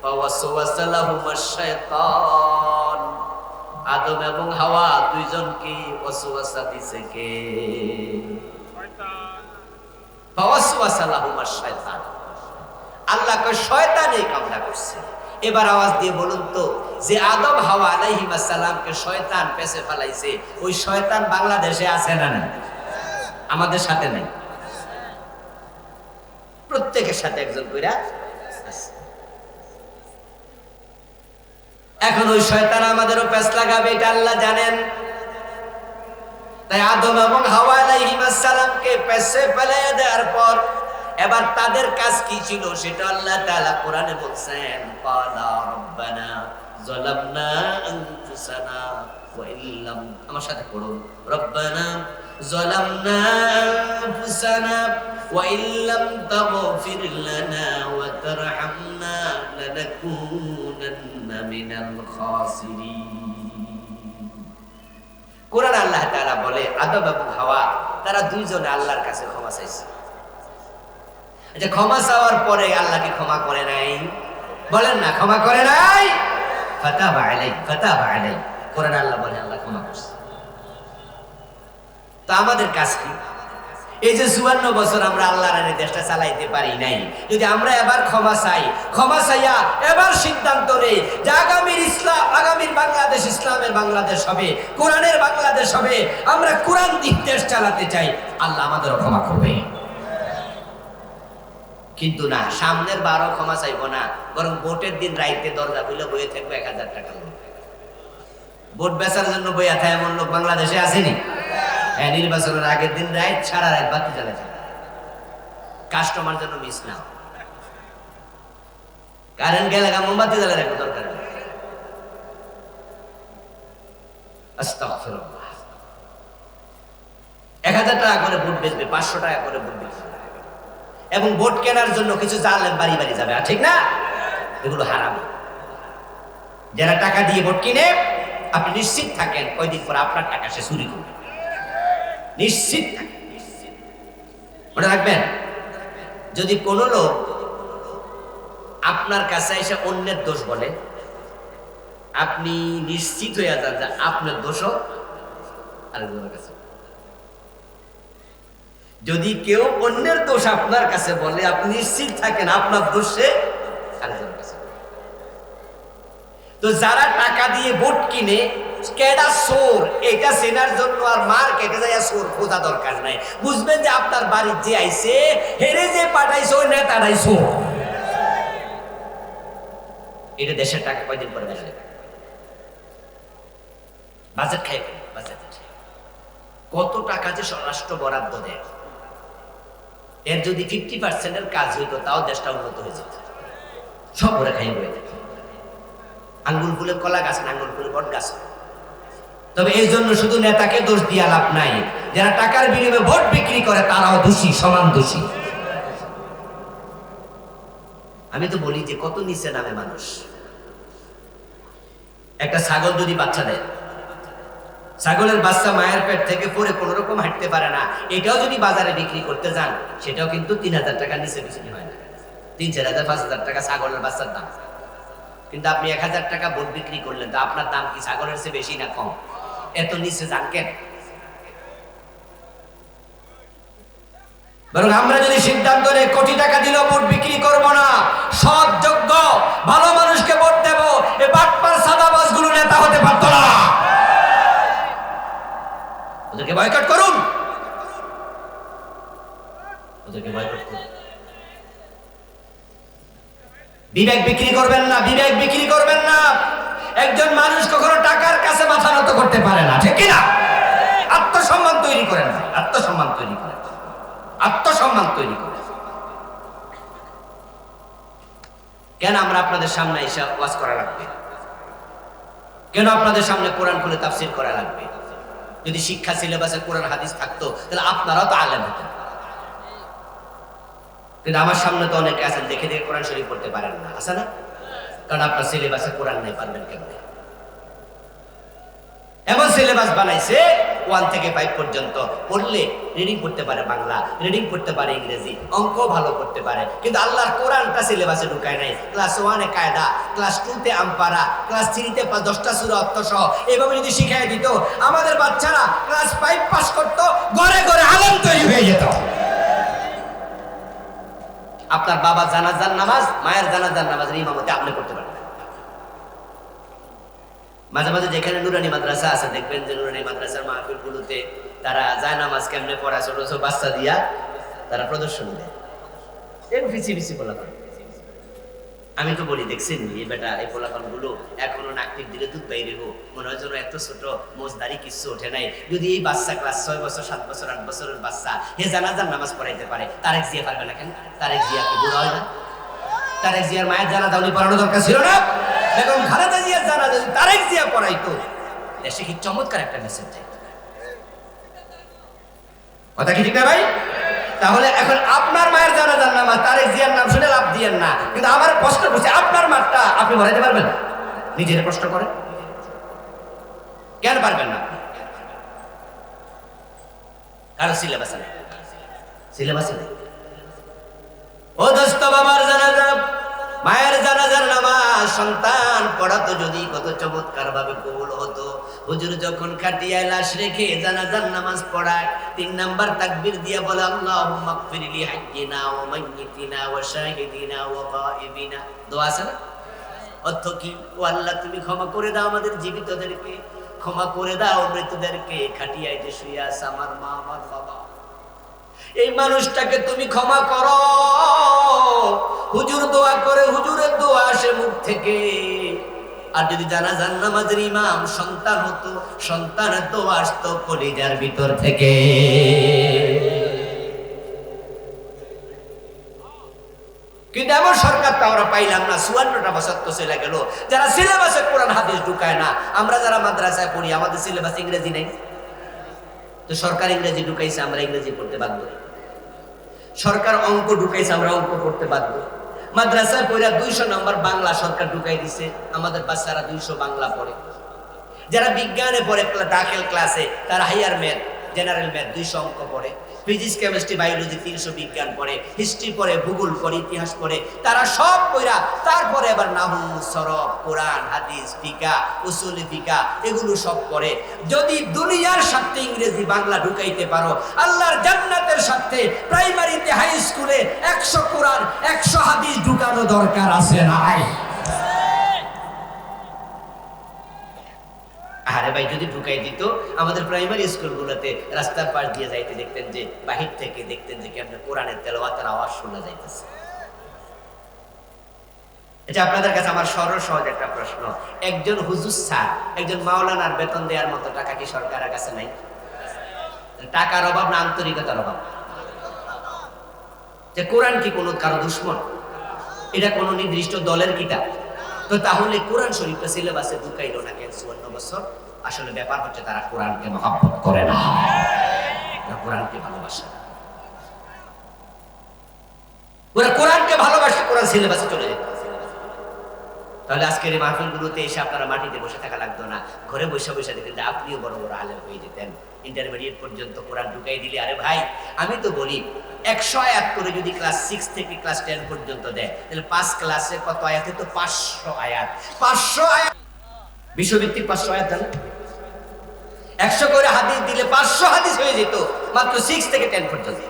ফাওয়াসওয়াসা লাহুমাশ শাইতান, আদম এবং হাওয়া দুইজনকে ওয়াসওয়াসা দিছে কে? শয়তান। ফাওয়াসওয়াসা লাহুমাশ শাইতান, আল্লাহ কয় শয়তান এই কামটা করছে। এবার আওয়াজ দিয়ে বলুন তো, যে আদম হাওয়া আলাইহিস সালামকে শয়তান পেছে ফেলাইছে, ওই শয়তান বাংলাদেশে আছে না নাই? আমাদের সাথে নাই? প্রত্যেকের সাথে একজন কইরা আছে। এখন ওই শয়তান আমাদেরও পেছ লাগাবে, এটা আল্লাহ জানেন। তাই আদম এবং হাওয়া আলাইহিস সালামকে পেছে ফেলাইয়া দেওয়ার পর এবার তাদের কাজ কি ছিল সেটা আল্লাহ তাআলা কোরআনে বলছেন, ক্বালা রাব্বানা যালামনা আনফুসানা ওয়া ইল্লাম, আমার সাথে পড়ুন, রাব্বানা যালামনা আনফুসানা ওয়া ইল্লাম তাগফির লানা ওয়া তারহামনা লানাকুনান্না মিনাল খাসিরিন। কোরআন আল্লাহ তাআলা বলে আদম এবং হাওয়া তারা দুইজনে আল্লাহর কাছে ক্ষমা চাইছে। যে ক্ষমা চাওয়ার পরে আল্লাহকে ক্ষমা করে নাই? বলেন না, ক্ষমা করে নাই? ফাতাবা আলাই, ফাতাবা আলাই, কোরআন আল্লাহ বলে আল্লাহ ক্ষমা করছে। তো আমাদের কাজ কি? এই যে 54 বছর আমরা আল্লাহর দেশটা চালাইতে পারি নাই, যদি আমরা এবার ক্ষমা চাই, ক্ষমা চাইয়া এবার সিদ্ধান্ত নেই যে আগামীর ইসলাম, আগামীর বাংলাদেশ ইসলামের বাংলাদেশ হবে, কোরআনের বাংলাদেশ হবে, আমরা কোরআন দিক দেশ চালাতে চাই, আল্লাহ আমাদেরও ক্ষমা করবে। কিন্তু না, সামনের 12 ক্ষমা চাইবো না, বরং ভোটের দিন রাইতে দরজা খুলে বইয়ে থাকবে 1000 টাকা লোক। ভোট বেচার জন্য বইয়া থাকে এমন লোক বাংলাদেশে আসেনি? হ্যাঁ, নির্বাচনের আগের দিন রাত সারা রাত বাতি জ্বালা থাকে, কাস্টমার জন্য মিস না। কারেন্ট গেলে মোমবাতি জ্বালা রাখবো, দরকার নেই। আস্তাগফিরুল্লাহ। 1000 টাকা করে ভোট বেচবে, 500 টাকা করে ভোট বেচবে, এবং ভোট কেনার জন্য কিছু জালেম বাড়ি বাড়ি যাবে, আর ঠিক না? এগুলো হারাম। যারা টাকা দিয়ে ভোট কিনে, আপনি নিশ্চিত থাকেন কয়দিন পর আপনার টাকা সে চুরি করবে, নিশ্চিত থাকেন। মনে রাখবেন, যদি কোনো লোক আপনার কাছে এসে অন্যের দোষ বলে, আপনি নিশ্চিত হয়ে যান যে আপনার দোষও আরেকজনের কাছে। যদি কেউ অন্যের দোষ আপনার কাছে বলে, আপনি নিশ্চিত থাকেন আপনার দোষে আরেকজনের কাছে। তো যারা টাকা দিয়ে ভোট কিনে, কেডা চোর এটা চেনার জন্য আর মার্কেটে যাইয়া চোর খোঁজা দরকার নাই। বুঝবেন যে আপনার বাড়ির যে আইছে, হেরে যে পাঠাইছে ওই নেতারাই চোর। এটা দেশের টাকা কয়দিন পরে বেড়ে যাবে। বাজেট খাই ফেলে, বাজেট কত টাকা যে স্বরাষ্ট্র বরাদ্দ দেয়, এর যদি 50% কাজ হইতো তাও দেশটা উন্নত হয়ে যেত। সব ভরে খাই বয়ে থাকে। আঙ্গুল ফুলে কলা গাছ না, আঙ্গুল ফুলে বট গাছ। তবে এই জন্য শুধু নেতাকে দোষ দিয়া লাভ নাই, যারা টাকার বিনিময়ে ভোট বিক্রি করে তারাও দোষী, সমান দোষী। আমি তো বলি যে কত নিচে নামে মানুষ। একটা ছাগল যদি বাচ্চা দেয়, ছাগলের বাচ্চা মায়ের পেট থেকে পরে কোন রকম হাঁটতে পারে না, এটাও যদি বাজারে বিক্রি করতে যান, সেটাও কিন্তু 3000 টাকার নিচে বিক্রি হয় না। 3-4000, 5000 টাকা ছাগলের বাচ্চার দাম। কিন্তু আপনি 1000 টাকা ভোট বিক্রি করলেন, তো আপনার দাম কি ছাগলের চেয়ে বেশি না কম? এত নিচে যান কেন? বরং আমরা যদি সিদ্ধান্ত নেই কোটি টাকা দিলেও ভোট বিক্রি করব না, সৎ যোগ্য ভালো মানুষকে ভোট দেব, এই বাটপার সাদাবাজ গুলো নেতা হতে পারত না। ওদেরকে বয়কট করুন, ওদেরকে বয়কট করুন। বিবেক বিক্রি করবেন না, বিবেক বিক্রি করবেন না। একজন মানুষ কখনো টাকার কাছে মাথা নত করতে পারে না, ঠিক কিনা? আত্মসম্মান তৈরি করেন, আত্মসম্মান তৈরি করেন, আত্মসম্মান তৈরি করেন। কেন আমরা আপনাদের সামনে এসে ওয়াজ করা লাগবে? কেন আপনাদের সামনে কোরআন খুলে তাফসীর করা লাগবে? যদি শিক্ষা সিলেবাসে কোরআন হাদিস থাকতো তাহলে আপনারাও তো আলেম হতেন। কিন্তু আমার সামনে তো অনেকে আছেন দেখে দেখে কোরআন শরীফ পড়তে পারেন না, আছে না? কারণ আপনার সিলেবাসে কোরআন নেই, পারবেন কেমনে? এমন সিলেবাস বানাইছে 1 থেকে 5 পর্যন্ত পড়লে রিডিং করতে পারে বাংলা, রিডিং করতে পারে ইংরেজি, অঙ্ক ভালো করতে পারে, কিন্তু আল্লাহর কোরআনটা সিলেবাসে ঢুকায় নাই। ক্লাস 1 এ কায়দা, ক্লাস 2 তে আমপারা, ক্লাস 3 তে 10টা সূরা অর্থ সহ এভাবে যদি শিখাই দিত, আমাদের বাচ্চারা ক্লাস 5 পাস করত, ঘরে ঘরে আলেম তৈরি হয়ে যেত। আপনার বাবা জানাজার নামাজ, মায়ের জানাজার নামাজের ইমামতি আপনি করতে পারেন। মাঝে মাঝে যেখানে নুরানি মাদ্রাসা আছে, দেখবেন যে নুরানি মাদ্রাসার মাহফিল গুলোতে তারা যায় নামাজ কেমনে পড়া, ছোট ছোট বাচ্চা দিয়া তারা প্রদর্শনী দেয়। এরকম ফিসি ফিসি পোলাপান। আমি তো বলি, দেখছেন এই বেটা এই পোলাপান গুলো এখনো নাকটিপ দিলে দুধ বাইরে হো, মনে হয় যেন এত ছোট, মোজদারি কিচ্ছু ওঠে নাই। যদি এই বাচ্চা ক্লাস 6 বছর, 7 বছর, 8 বছরের বাচ্চা হে জানাজার নামাজ পড়াইতে পারে, তারেক জিয়া পারবে না কেন? তারেক জিয়া কি বুড়া হয় না? তারেক জিয়ার মায়ের জানাজা উনি পড়ানো দরকার ছিল না? বেগম খালেদা জিয়ার জানাজা যদি তারেক জিয়া পড়াইতো, দেশে কি চমৎকার একটা মেসেজ যায়। কথা কি ঠিক না ভাই? তাহলে এখন আপনার মায়ের জানাজার নামাজ তারেক জিয়ার নাম শুনে লাভ দিয়েন না। কিন্তু আমার প্রশ্ন করছে, আপনার মাঠটা আপনি ভরাইতে পারবেন? নিজের প্রশ্ন করেন, কেন পারবেন না? কারো সিলেবাস নেই, সিলেবাস নেই। ও দোস্ত, বাবার জানাজা, মায়ের জানাজার নামাজ সন্তান পড়াতো যদি কত চমৎকার ভাবে কবুল হতো। হুজুর যখন খাটিয়ায় লাশ রেখে জানাজার নামাজ পড়ায়, 3 নাম্বার তাকবীর দিয়ে বলে আল্লাহুম্মা গফিরলি হাইয়িনা ওয়া মাইয়িতিনা ওয়া শাহিদিনা ওয়া গায়িবিনা। দোয়া আছে না? অর্থ কি? ও আল্লাহ, তুমি ক্ষমা করে দাও আমাদের জীবিতদেরকে, ক্ষমা করে দাও মৃতদেরকে। খাটিয়ায় যে শুয়ে আছে আমার মা, আমার বাবা, এই মানুষটাকে তুমি ক্ষমা করো। হুজুর দোয়া করে, হুজুরের দোয়া আসে মুখ থেকে। আর যদি জানাজার নামাজের ইমাম সন্তান হতো, সন্তানের দোয়া আসতো কলিজার ভিতর থেকে। কিন্তু এমন সরকার তো আমরা পাইলাম না। 54টা বছর তো চলে গেল, যারা সিলেবাসে কোরআন হাদিস ঢুকায় না। আমরা যারা মাদ্রাসায় পড়ি, আমাদের সিলেবাস ইংরেজি নেই, তো সরকার ইংরেজি ঢুকাইছে, আমরা ইংরেজি পড়তে বাধ্য। সরকার অঙ্ক ঢুকাইছে, আমরা অঙ্ক পড়তে বাধ্য। মাদ্রাসায় পড়া 200 নম্বর বাংলা সরকার ঢুকাই দিছে, আমাদের বাচ্চারা 200 বাংলা পড়ে। যারা বিজ্ঞানে পড়ে দাখিল ক্লাসে, তারা হাইয়ার ম্যাথ, জেনারেল ম্যাথ 200 অঙ্ক পড়ে, ফিজিক্স কেমিস্ট্রি বায়োলজি 300 বিজ্ঞান পড়ে, হিস্ট্রি পড়ে, ভূগোল পড়ে, ইতিহাস পড়ে। তারা সব পড়া তারপরে আবার নাহু, সরফ, কোরআন, হাদিস, ফিকা, উসুল ফিকা এগুলো সব পড়ে। যদি দুনিয়ার সাথে ইংরেজি বাংলা ঢুকাইতে পারো, আল্লাহর জান্নাতের সাথে প্রাইমারিতে হাই স্কুলে 100 কোরআন 100 হাদিস ঢুকানো দরকার আছে নাই? আরে ভাই, যদি ঢুকাই দিত, আমাদের প্রাইমারি স্কুলগুলোতে রাস্তার পাশ দিয়ে যাইতে দেখতেন যে বাহির থেকে দেখতেন যে কেমন কোরআনের তেলাওয়াতের আওয়াজ শোনা যাইতেছে। এটা আপনাদের কাছে আমার সরল সহজ একটা প্রশ্ন, একজন হুজুর স্যার, একজন মাওলানার বেতন দেওয়ার মতো টাকা কি সরকারের কাছে নাই? টাকার অভাব না আন্তরিকতার অভাব? যে কোরআন কি কোনো কারো দুশ্মন? এটা কোনো নির্দিষ্ট দলের কিতাব? তো তাহলে কোরআন শরীফটা সিলেবাসে ঢুকাইলো না কেন 54 বছর? আসলে ব্যাপার হচ্ছে তারা কোরআনকে মহব্বত করে না, কোরআনকে ভালোবাসে না। ওরা কোরআনকে ভালোবাসে, কোরআন সিলেবাসে চলে যেত। তাহলে আজকের এই মাহফিলগুলোতে এসে আপনারা মাটিতে বসে থাকা লাগতো না, ঘরে বসে বসে দেখেন যে আপনিও বড় বড় আলেম হয়ে যেতেন। ইন্টারমিডিয়েট পর্যন্ত কোরআন ঢুকাই দিলে, আরে ভাই আমি তো বলি 100 আয়াত করে যদি ক্লাস 6 থেকে ক্লাস 10 পর্যন্ত দেয়, তাহলে 5 ক্লাসে কত আয়াত? তো 500 আয়াত। 500 আয়াত বিশ্বভিত্তিক 500 আয়াত জানেন? 100 করে হাদিস দিলে 500 হাদিস হয়ে যেত মাত্র 6 থেকে 10 পর্যন্ত।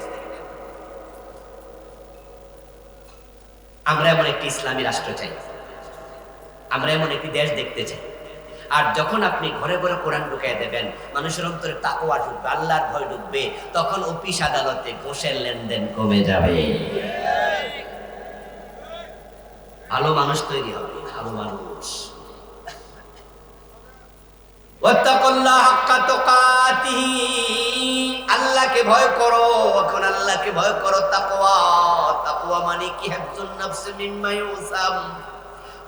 আমরা এমন একটি ইসলামী রাষ্ট্র চাই, আমরা এমন একটি দেশ দেখতে চাই। আর যখন আপনি ঘরে ঘরে কোরআন ঢুকাই দেবেন, মানুষের অন্তরে তাকওয়া ঢুকবে, আল্লাহর ভয় ঢুকবে, তখন অফিস আদালতে ঘোষের লেনদেন কমে যাবে, ভালো মানুষ তৈরি হবে, ভালো মানুষ। ওয়াত্তাকুল্লাহ হাক্কা তুকাতিহি, আল্লাহকে ভয় করো। এখন আল্লাহকে ভয় করো, তাকওয়া। তাকওয়া মানে কি? হিফজুন নাফস মিম্মা ইউসাম।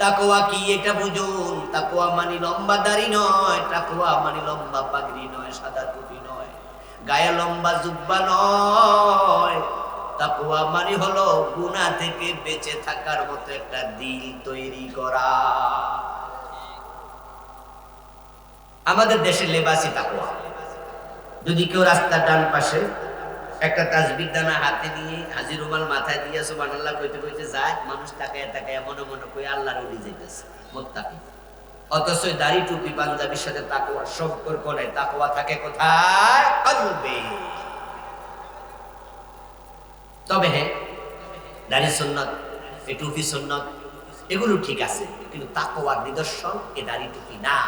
তাকওয়া কি এটা বুঝুন। তাকওয়া মানে লম্বা দাড়ি নয়, তাকওয়া মানে লম্বা পাগড়ি নয়, সাদা টুপি নয়, গায়ে লম্বা জুব্বা নয়। তাকওয়া মানে হলো গুনাহ থেকে বেঁচে থাকার মতো একটা দিল তৈরি করা। আমাদের দেশের লেবাসই তাকওয়া। যদি কেউ রাস্তার ডান পাশে একটা তাসবিহ দানা হাতে নিয়ে, হাজির রুমাল মাথায় দিয়ে সুবহানাল্লাহ কইতে কইতে যায়, মানুষ তাকায় তাকায় মনে মনে কই আল্লাহর ওলি যাইতেছে, মুত্তাকি। অথচ দাড়ি টুপি পাঞ্জাবির সাথে তাকওয়া সম্পর্ক নাই। তাকওয়া থাকে কোথায়? কলবে। তবে হ্যাঁ, দাড়ি সুন্নাত, এই টুপি সুন্নাত, এগুলো ঠিক আছে, কিন্তু তাকওয়ার নিদর্শন এ দাড়ি টুপি না।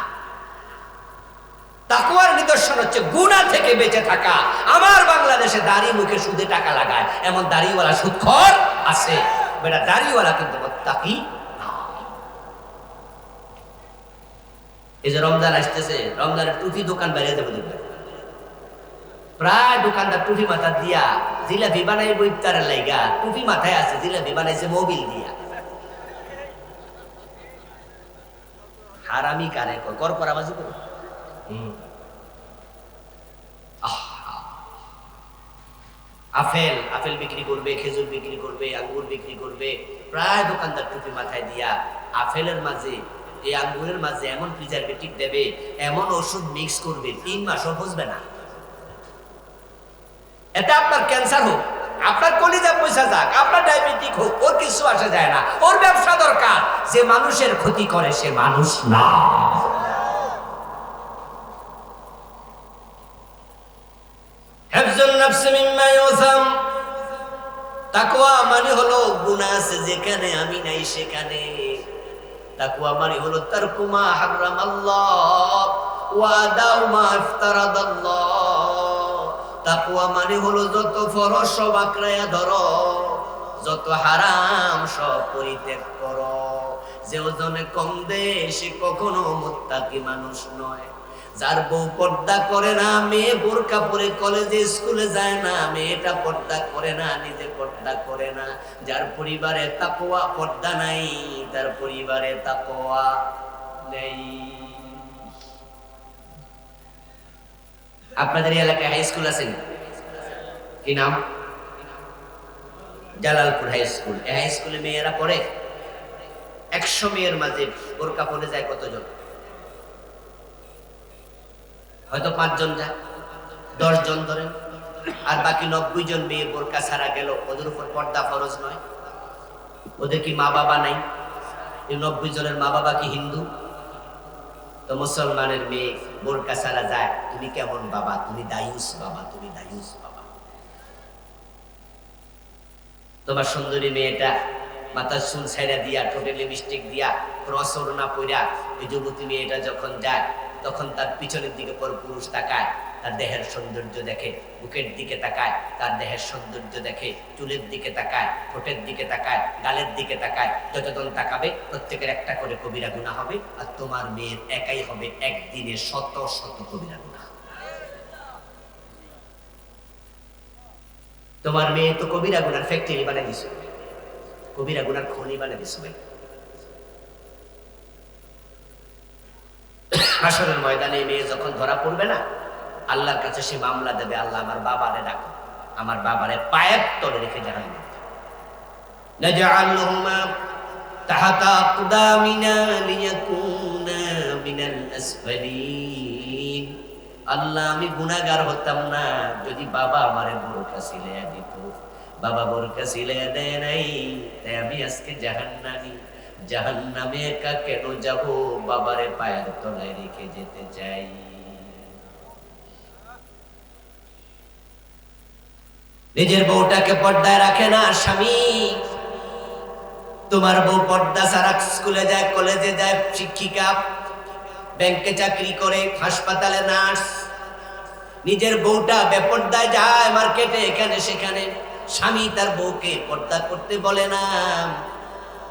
তাকওয়ার নিদর্শন হচ্ছে গুনাহ থেকে বেঁচে থাকা। আমার বাংলাদেশে দাড়ি মুখে সুদে টাকা লাগায় এমন দাড়িওয়ালা সুদখোর আছে, বেটা দাড়িওয়ালা কিন্তু মুত্তাকি না। এই যে রমজান আসতেছে, রমজানের টুপি দোকান বেরিয়ে দেবো দেখবেন, প্রায় দোকানদার টুপি মাথা দিয়া জিলাপি বানাইব ইফতারের লাইগা, টুপি মাথায় আছে, জিলাপি বানাইছে মোবিল দিয়া। হারামি কারে কর করাবাজি করে। আপেল বিক্রি করবে, খেজুর বিক্রি করবে, আঙ্গুর বিক্রি করবে, প্রায় দোকানদার টুপি মাথায় দিয়া আপেলের মাঝে, এই আঙ্গুরের মাঝে এমন প্রিজারভেটিভ দেবে, এমন ওষুধ মিক্স করবে, 3 মাসও বুঝবে না। এটা আপনার ক্যান্সার হোক, আপনার কলিজা পয়সা যাক, আপনার ডায়াবেটিক হোক, ওর কিছু আসা যায় না। ওর ব্যবসা দরকার। যে মানুষের ক্ষতি করে সে মানুষ না। হিফজুন নাফস মিম্মা ইউসাম। তাকওয়া মানে হলো গুনাহ আছে যেখানে আমি নাই সেখানে। তাকওয়া মানে হলো তারকু মা হারামাল্লাহ ওয়া আদাউ মা ইফতারাদাল্লাহ। তাকওয়া মানে হলো যত ফরজ সব আঁকড়ায়া ধরো, যত হারাম সব পরিত্যাগ করো। যে ওজনে কম দেয় সে কখনো মুত্তাকি মানুষ নয়। যার বউ পর্দা করে না, মেয়ে বোরকা পরে কলেজে স্কুলে যায় না, মেয়েটা পর্দা করে না, নিজে পর্দা করে না, যার পরিবারে তাকওয়া পর্দা নাই, তার পরিবারে তাকওয়া নেই। আপনাদের এলাকায় হাই স্কুল আছে কি নাম? Jalalpur high school. এই হাই স্কুলে মেয়েরা পড়ে 100 মেয়ের মাঝে বোরকা পরে যায় কতজন? হয়তো 5 জন যায়, 10 জন ধরেন, আর বাকি 90 জন মেয়ে বোরকা ছাড়া গেল, ওদের উপর পর্দা ফরজ নয়? ওদের কি মা বাবা নাই? এই 90 জনের মা বাবা কি হিন্দু? তো মুসলমানের মেয়ে বোরকা ছাড়া যায়, তুমি কেমন বাবা? তুমি দায়ুস বাবা, তুমি দায়ুস বাবা। তোমার সুন্দরী মেয়েটা মাথা চুল ছাইড়া দিয়া, ঠোঁটে লিপস্টিক দিয়া, ক্রস ওড়না পইরা, এই যুবতী মেয়েটা যখন যায়, তখন তার পিছনের দিকে পর পুরুষ তাকায়, তার দেহের সৌন্দর্য দেখে, বুকের দিকে তাকায়, তার দেহের সৌন্দর্য দেখে, চুলের দিকে তাকায়, ঠোঁটের দিকে তাকায়, গালের দিকে তাকায়। যতক্ষণ তাকাবে প্রত্যেকের একটা করে কবিরা গুনাহ হবে, আর তোমার মেয়ের একাই হবে একদিনে শত শত কবিরা গুনাহ। তোমার মেয়ে তো কবিরা গুনার ফ্যাক্টরি বানিয়ে দিছে, কবিরা গুনার খনি বানিয়ে দিছে। ভাই, হাসরের ময়দানে মেয়ে যখন ধরা পড়বে না, আল্লাহর কাছে সে মামলা দেবে, আল্লাহ আমার বাবারে ডাকো, আমার বাবারে পায়ের তলে রেখে জানাই নাজআলহুমা তাহাতা আকদামিনা লিয়াকুনা মিনাল আসফালিন। আল্লাহ, আমি গুনাহগার হতাম না যদি বাবা আমারে বোরকা সিলাইয়া দিত। বাবা বোরকা সিলাইয়া দেয় নাই, তাই আমি আজকে জাহান্নামী। জাহান্নামে একা কেন যাব? বাবারে পায়ের তলায় রেখে যেতে চাই। নিজের বউটাকে পর্দায় রাখে না স্বামী। তোমার বউ পর্দা ছাড়া স্কুলে যায়, কলেজে যায়, শিক্ষিকা, ব্যাংকে চাকরি করে, হাসপাতালে নার্স। নিজের বউটা বেপর্দায় যায় মার্কেটে, এখানে সেখানে। স্বামী তার বউকে পর্দা করতে বলে না।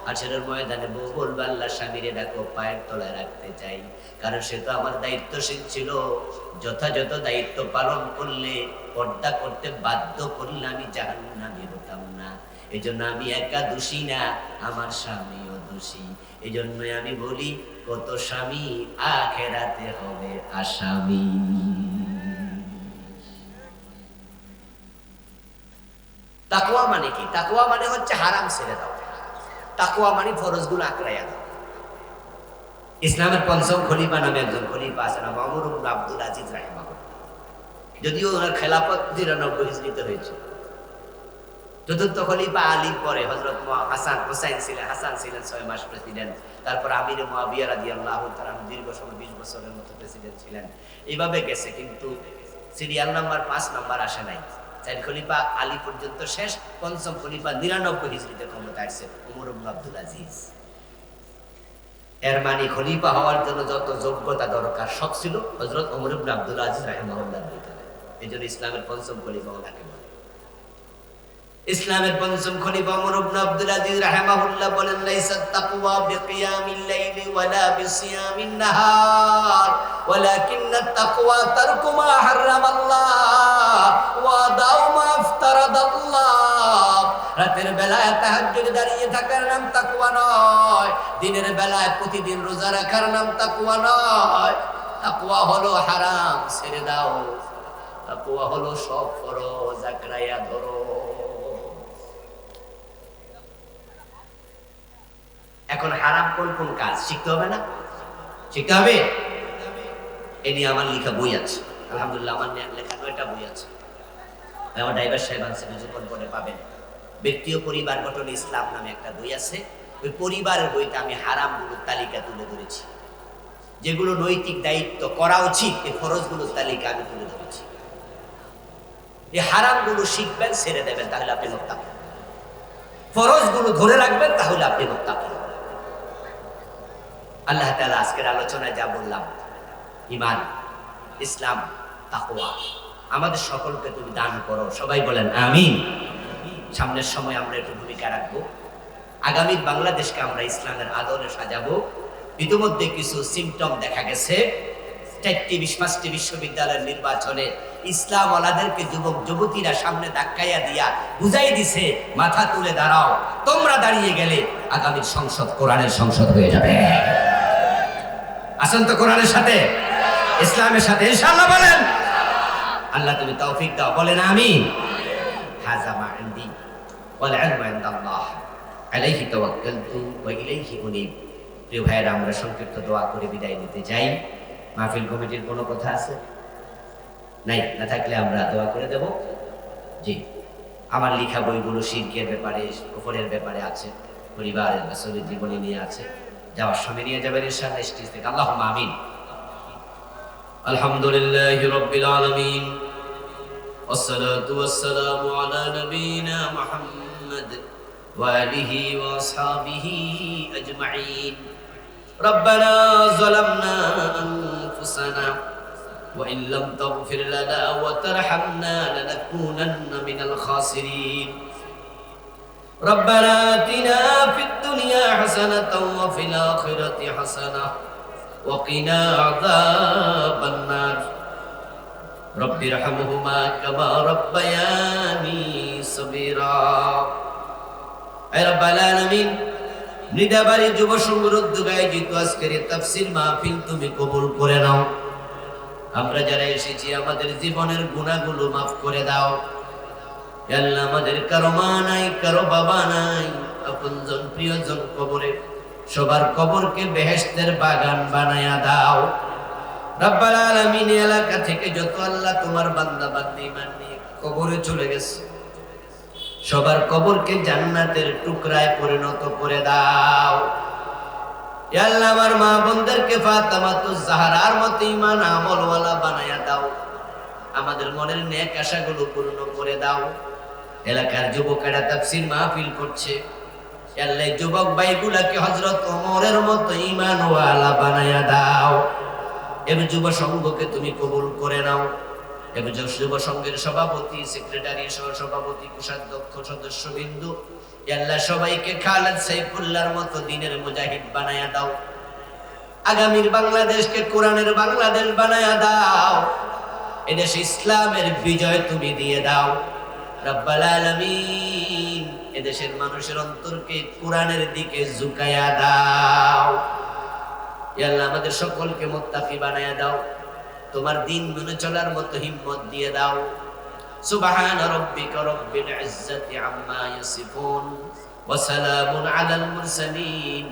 হাসরের ময়দানে বউ বলবে, আল্লাহ স্বামীরে ডাকো, পায়ের তলায় রাখতে চাই, কারণ সে তো আমার দায়িত্বশীল ছিল। যথাযথ দায়িত্ব পালন করলে, পর্দা করতে বাধ্য করলে আমি জাহান্নামী হতাম না। এজন্য আমি একা দোষী না, আমার স্বামীও দোষী। এজন্যই আমি বলি, কত স্বামী আখেরাতে হবে আসামি। তাকওয়া মানে কি? তাকওয়া মানে হচ্ছে হারাম ছেড়ে দাও। তাকওয়া মানে ফরজগুলো আঁকড়াইয়া দাও। ইসলামের পঞ্চম খলিফা নামে একজন খলিফা আছেন, ওমর ইবনে আব্দুল আজিজ রাহিমাহুল্লাহ। যদিও ওনার খেলাফত 93 হিজরিতে হয়েছে। চতুর্থ খলিফা আলীর পরে হযরত হাসান হুসাইন ছিলেন। হাসান ছিলেন 6 মাস প্রেসিডেন্ট। তারপর আমির মুয়াবিয়া রাদিয়াল্লাহু তাআলা দীর্ঘ সময় 20 বছরের মতো প্রেসিডেন্ট ছিলেন। এইভাবে গেছে, কিন্তু সিরিয়াল নাম্বার 5 নাম্বার আসে নাই। 4 খলিফা আলী পর্যন্ত শেষ। পঞ্চম খলিফা 99 হিজরিতে ক্ষমতায় আসছে ওমর ইবনে আব্দুল আজিজ। এর মানে খলিফা হওয়ার জন্য যত যোগ্যতা দরকার সব ছিল হযরত ওমর ইবনে আব্দুল আজিজ রাহিমাহুল্লাহর ভিতরে। এজন্য ইসলামের পঞ্চম খলিফা ওনাকে বলে। ইসলামের পঞ্চম খলিফা ওমর ইবনে আব্দুল আজিজ রাহিমাহুল্লাহ বলেন, লাইসাত তাকওয়া বিকিয়ামিল লাইলি ওয়ালা বিসিয়ামিন নাহার, ওয়ালাকিন্নাত তাকওয়া তারকু মা হারামাল্লাহ ওয়া দাউ মা ইফতারাদাল্লাহ। রাতের বেলায় তাহাজ্জুদে দাঁড়িয়ে থাকার নাম তাকওয়া নয়, দিনের বেলায় প্রতিদিন রোজা রাখার নাম তাকওয়া নয়। তাকওয়া হলো হারাম ছেড়ে দাও, তাকওয়া হলো সব ফরজ আঁকড়াইয়া ধরো। এখন হারাম কোন কোন কাজ শিখতে হবে না? শিখতে হবে। এ নিয়ে আমার লেখা বই আছে, আলহামদুলিল্লাহ। আমার লেখা 9টা বই আছে। আমার ড্রাইভার সাহেব আছে, কিছুক্ষণ পরে পাবেন। ব্যক্তি ও পরিবার গঠন ইসলাম নামে একটা বই আছে। ওই পরিবারের বইতে আমি হারামগুলোর তালিকা তুলে ধরেছি, যেগুলো নৈতিক দায়িত্ব করা উচিত, এই ফরজগুলোর তালিকা আমি তুলে ধরেছি। এই হারামগুলো শিখবেন, ছেড়ে দেবেন, তাহলে আপনি মুত্তাকি। ফরজগুলো ধরে রাখবেন, তাহলে আপনি মুত্তাকি। আল্লাহ তাআলা আজকের আলোচনায় যা বললাম, ঈমান, ইসলাম, তাকওয়া, আমাদের সকলকে তুমি দান করো। সবাই বলেন আমিন। সামনের সময় আমরা একটু ভূমিকা রাখবো। আগামী বাংলাদেশকে আমরা ইসলামের আদলে সাজাবো। ইতিমধ্যে কিছু সিমটম দেখা গেছে। 4টি বিশ্ববিদ্যালয়ের নির্বাচনে ইসলাম ওয়ালাদেরকে যুবক যুবতীরা সামনে ধাক্কাইয়া দিয়া বুঝাই দিছে, মাথা তুলে দাঁড়াও, তোমরা দাঁড়িয়ে গেলে আগামী সংসদ কোরআনের সংসদ হয়ে যাবে। আসেন তো কোরআনের সাথে, ইসলামের সাথে ইনশাআল্লাহ বলেন। আল্লাহ তুমি তৌফিক দাও, বলেন আমিন। হাযা মা ইনদি ওয়াল ইলমু ইনদাল্লাহ আলাইহি তাওয়াক্কালতু ওয়া ইলাইহি উনীব। প্রিয় ভাইয়েরা, আমরা সংক্ষিপ্ত দোয়া করে বিদায় নিতে যাই। মাহফিল কমিটির কোনো কথা আছে? নাই, না থাকলে আমরা দোয়া করে দেব। জি, আমার লেখা বইগুলো শিরকের ব্যাপারে, কুফরের ব্যাপারে আছে, পরিবারের রাসূলের জীবনী নিয়ে আছে। যাওয়ার সময় নিয়ে যাবেন ইনশাআল্লাহ স্টেজ থেকে। আল্লাহুম্মা আমিন। আলহামদুলিল্লাহি রাব্বিল আলামিন ওয়াসসালাতু ওয়াসসালামু আলা নবিয়িনা মুহাম্মদ ওয়া আলিহি ওয়া আসহাবিহি আজমাইন। ربنا ظلمنا أنفسنا وإن لم تغفر لنا وترحمنا لنكونن من الخاسرين. ربنا آتنا في الدنيا حسنة وفي الآخرة حسنة وقنا عذاب النار. رب ارحمهما كما ربياني صغيرا. أي رب العالمين, নিদাবাড়ি যুব সংঘের উদ্যোগে আয়োজিত আজকের তাফসীর মাহফিল তুমি কবুল করে নাও। আমরা যারা এসেছি আমাদের জীবনের গুনাহগুলো মাফ করে দাও। হে আল্লাহ, আমাদের কারো মা নাই, কারো বাবা নাই, আপনজন প্রিয়জন কবরে, সবার কবরকে বেহেশতের বাগান বানায়া দাও। রব্বুল আলামিন, এলাকা থেকে যত আল্লাহ তোমার বান্দা বান্দি ঈমান নিয়ে কবরে চলে গেছে, সবার কবরকে জান্নাতের টুকরায় পরিণত করে দাও। ইয়া আল্লাহ, আমার মা বোনদেরকে ফাতেমাতুজ জাহরার মতো ঈমান আমলওয়ালা বানায়া দাও। আমাদের মনের নেক আশাগুলো পূর্ণ করে দাও। এলাকার যুবকেরা তাফসীর মাহফিল করছে, ইয়া আল্লাহ, যুবক ভাইগুলাকে হযরত ওমরের মতো ঈমানওয়ালা বানায়া দাও। এবং যুব সংঘকে তুমি কবুল করে নাও। এবং যুব সংঘের সভাপতি, সেক্রেটারি, সহ সভাপতি, কোষাধ্যক্ষ, সদস্যবৃন্দ, আল্লাহ সবাইকে খালেদ সাইফুল্লাহর মতো দিনের মুজাহিদ বানায়া দাও। আগামীর বাংলাদেশকে কোরআনের বাংলাদেশ বানায়া দাও। এদেশে ইসলামের বিজয় তুমি দিয়ে দাও। রব্বুল আলামিন, এদেশের মানুষের অন্তরকে কোরআনের দিকে ঝুঁকায়া দাও। ইয়া আল্লাহ, আমাদের সকলকে মুত্তাকি বানায়া দাও। তোমার দিন মেনে চলার মতো হিম্মত দিয়ে দাও। সুবহানা রাব্বিকা রাব্বিল ইজ্জাতি আম্মা ইয়াসিফুন ওয়া সালামুন আলাল মুরসালিন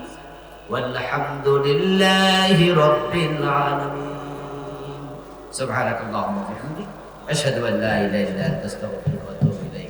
ওয়ালহামদুলিল্লাহি রাব্বিল আলামিন। সুবহানাকাল্লাহুম্মা ওয়া বিহামদিক আশহাদু আন লা ইলাহা ইল্লা আনতা আস্তাগফিরুকা ওয়া আতুবু